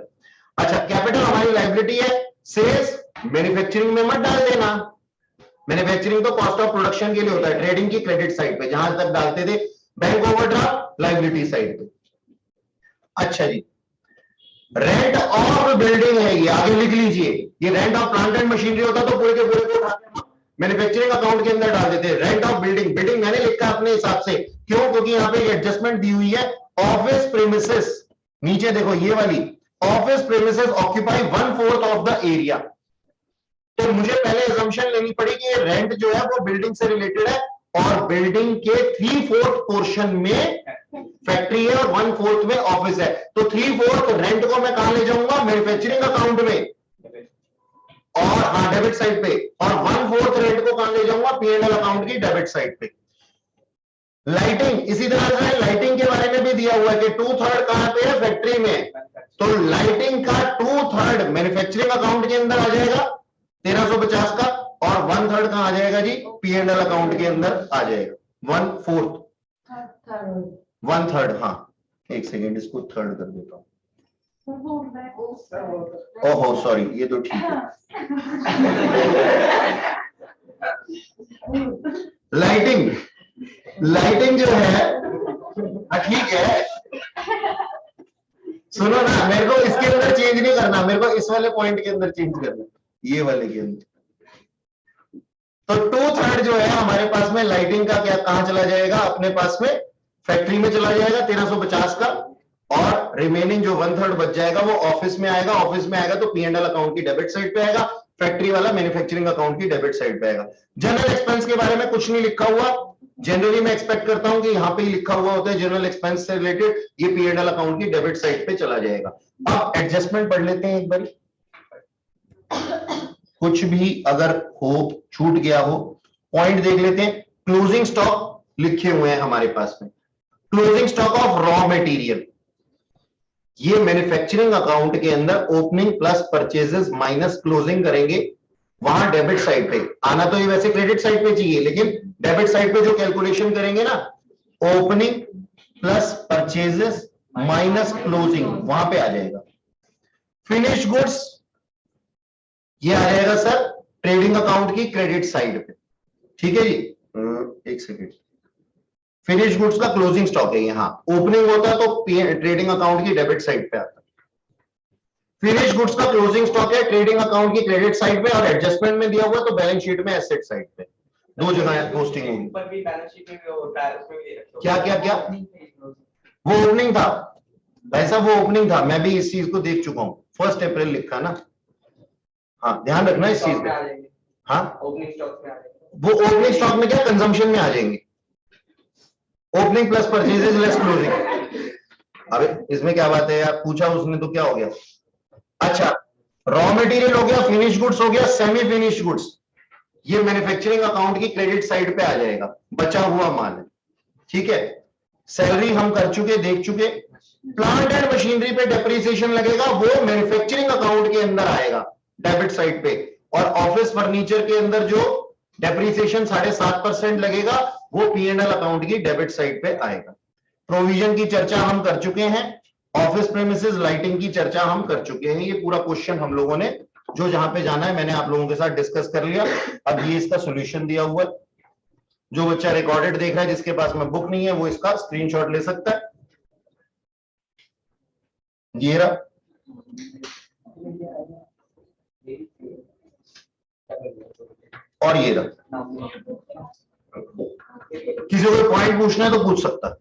अच्छा, कैपिटल हमारी लायबिलिटी है, सेल्स मैन्युफैक्चरिंग में मत डाल देना, मैन्युफैक्चरिंग तो कॉस्ट ऑफ प्रोडक्शन के लिए होता है, ट्रेडिंग की क्रेडिट साइड पे जहां तक डालते थे, बैंक ओवरड्राफ्ट लायबिलिटी साइड पे। अच्छा जी, रेंट ऑफ बिल्डिंग है, ये आगे लिख लीजिए, ये rent of plant and machinery होता तो पूरे के पूरे को उठाते मैन्युफैक्चरिंग अकाउंट के अंदर डाल देते। रेंट ऑफ बिल्डिंग, बिल्डिंग मैंने लिखा अपने हिसाब से, क्यों? क्योंकि यहाँ पे एडजस्टमेंट दी हुई है, ऑफिस प्रीमिसेस, नीचे देखो ये वाली, office premises occupy 1/4 of the area. तो मुझे पहले assumption लेनी पड़ी कि ये रेंट जो है वो बिल्डिंग से रिलेटेड है और बिल्डिंग के 3/4 पोर्शन में फैक्ट्री है और 1/4 में ऑफिस है। तो 3/4 रेंट को मैं कहां ले जाऊंगा? मैन्युफैक्चरिंग अकाउंट में, और हाँ डेबिट साइड पे, और 1/4 रेंट को कहां ले जाऊंगा? P&L अकाउंट की डेबिट साइड पे। लाइटिंग, इसी तरह से लाइटिंग के बारे में भी दिया हुआ है कि 2/3 कहां पे है? फैक्ट्री में। तो लाइटिंग का 2/3 मैन्युफैक्चरिंग अकाउंट के अंदर आ जाएगा 1350 का, और 1/3 कहां आ जाएगा जी? P&L अकाउंट के अंदर आ जाएगा। 1/4 1/3, हाँ एक सेकेंड इसको थर्ड कर देता हूँ। ओहो सॉरी, ये तो ठीक है। लाइटिंग, लाइटिंग जो है ठीक है, सुनो ना, मेरे को इसके अंदर चेंज नहीं करना, मेरे को इस वाले पॉइंट के अंदर चेंज करना, ये वाले के अंदर। तो 2/3 जो है हमारे पास में लाइटिंग का क्या कहां चला जाएगा? अपने पास में फैक्ट्री में चला जाएगा 1350 का, और रिमेनिंग जो 1/3 बच जाएगा वो ऑफिस में आएगा। ऑफिस में आएगा तो P&L अकाउंट की डेबिट साइड पे आएगा, फैक्ट्री वाला मैन्युफैक्चरिंग अकाउंट की डेबिट साइड पे आएगा। जनरल एक्सपेंस के बारे में कुछ नहीं लिखा हुआ, जनरली मैं एक्सपेक्ट करता हूं कि यहां पे ही लिखा हुआ होता है जनरल एक्सपेंस से रिलेटेड, ये P&L अकाउंट की डेबिट साइड पे चला जाएगा। अब एडजस्टमेंट पढ़ लेते हैं एक बार, कुछ भी अगर हो छूट गया हो पॉइंट देख लेते हैं। क्लोजिंग स्टॉक लिखे हुए हैं हमारे पास में, closing stock of raw material, ये मैन्युफैक्चरिंग अकाउंट के अंदर opening plus purchases minus closing करेंगे, वहां डेबिट साइड पे आना, तो ये वैसे क्रेडिट साइड पे चाहिए, लेकिन डेबिट साइड पे जो कैलकुलेशन करेंगे ना, opening plus purchases minus closing, वहां पे आ जाएगा। फिनिश गुड्स ये आ जाएगा सर ट्रेडिंग अकाउंट की क्रेडिट साइड पे, ठीक है जी। एक सेकेंड, फिनिश गुड्स का क्लोजिंग स्टॉक है ये, हाँ ओपनिंग होता तो ट्रेडिंग अकाउंट की डेबिट साइड पे आता। फिनिश गुड्स का क्लोजिंग स्टॉक है ट्रेडिंग अकाउंट की क्रेडिट साइड पे, और एडजस्टमेंट में दिया हुआ तो बैलेंस शीट में एसेट साइड पे, दो जगह पोस्टिंग होगी। ऊपर भी बैलेंस शीट में भी होता है, उसमें भी दे रखे हो। क्या क्या क्या? वो ओपनिंग था भाई साहब, वो ओपनिंग था, मैं भी इस चीज को देख चुका हूँ, 1 अप्रैल लिखा ना, हाँ ध्यान रखना इस चीज का। हाँ ओपनिंग स्टॉक में आ जाएंगे, वो ओपनिंग स्टॉक में क्या कंजम्पशन में आ जाएंगे, opening plus purchases less closing. अबे इसमें क्या बात है यार, पूछा उसने तो क्या हो गया। अच्छा, रॉ मटेरियल हो गया, फिनिश गुड्स हो गया, सेमी फिनिश गुड्स, ये मैन्युफैक्चरिंग अकाउंट की क्रेडिट साइड पे आ जाएगा, बचा हुआ माल है, ठीक है। सैलरी हम कर चुके, देख चुके। प्लांट एंड मशीनरी पे डेप्रिसिएशन लगेगा, वो मैन्युफैक्चरिंग अकाउंट के अंदर आएगा डेबिट साइड पे, और ऑफिस फर्नीचर के अंदर जो डेप्रिसिएशन 7.5% लगेगा वो P&L अकाउंट की डेबिट साइड पे आएगा। प्रोविजन की चर्चा हम कर चुके हैं, ऑफिस प्रेमिसेस लाइटिंग की चर्चा हम कर चुके हैं, ये पूरा क्वेश्चन हम लोगों ने जो जहां पे जाना है मैंने आप लोगों के साथ डिस्कस कर लिया। अब ये इसका सॉल्यूशन दिया हुआ, जो बच्चा रिकॉर्डेड देख रहा है जिसके पास में बुक नहीं है वो इसका स्क्रीनशॉट ले सकता है, ये रहा। और ये रहा, किसी को पॉइंट पूछना है तो पूछ सकता है।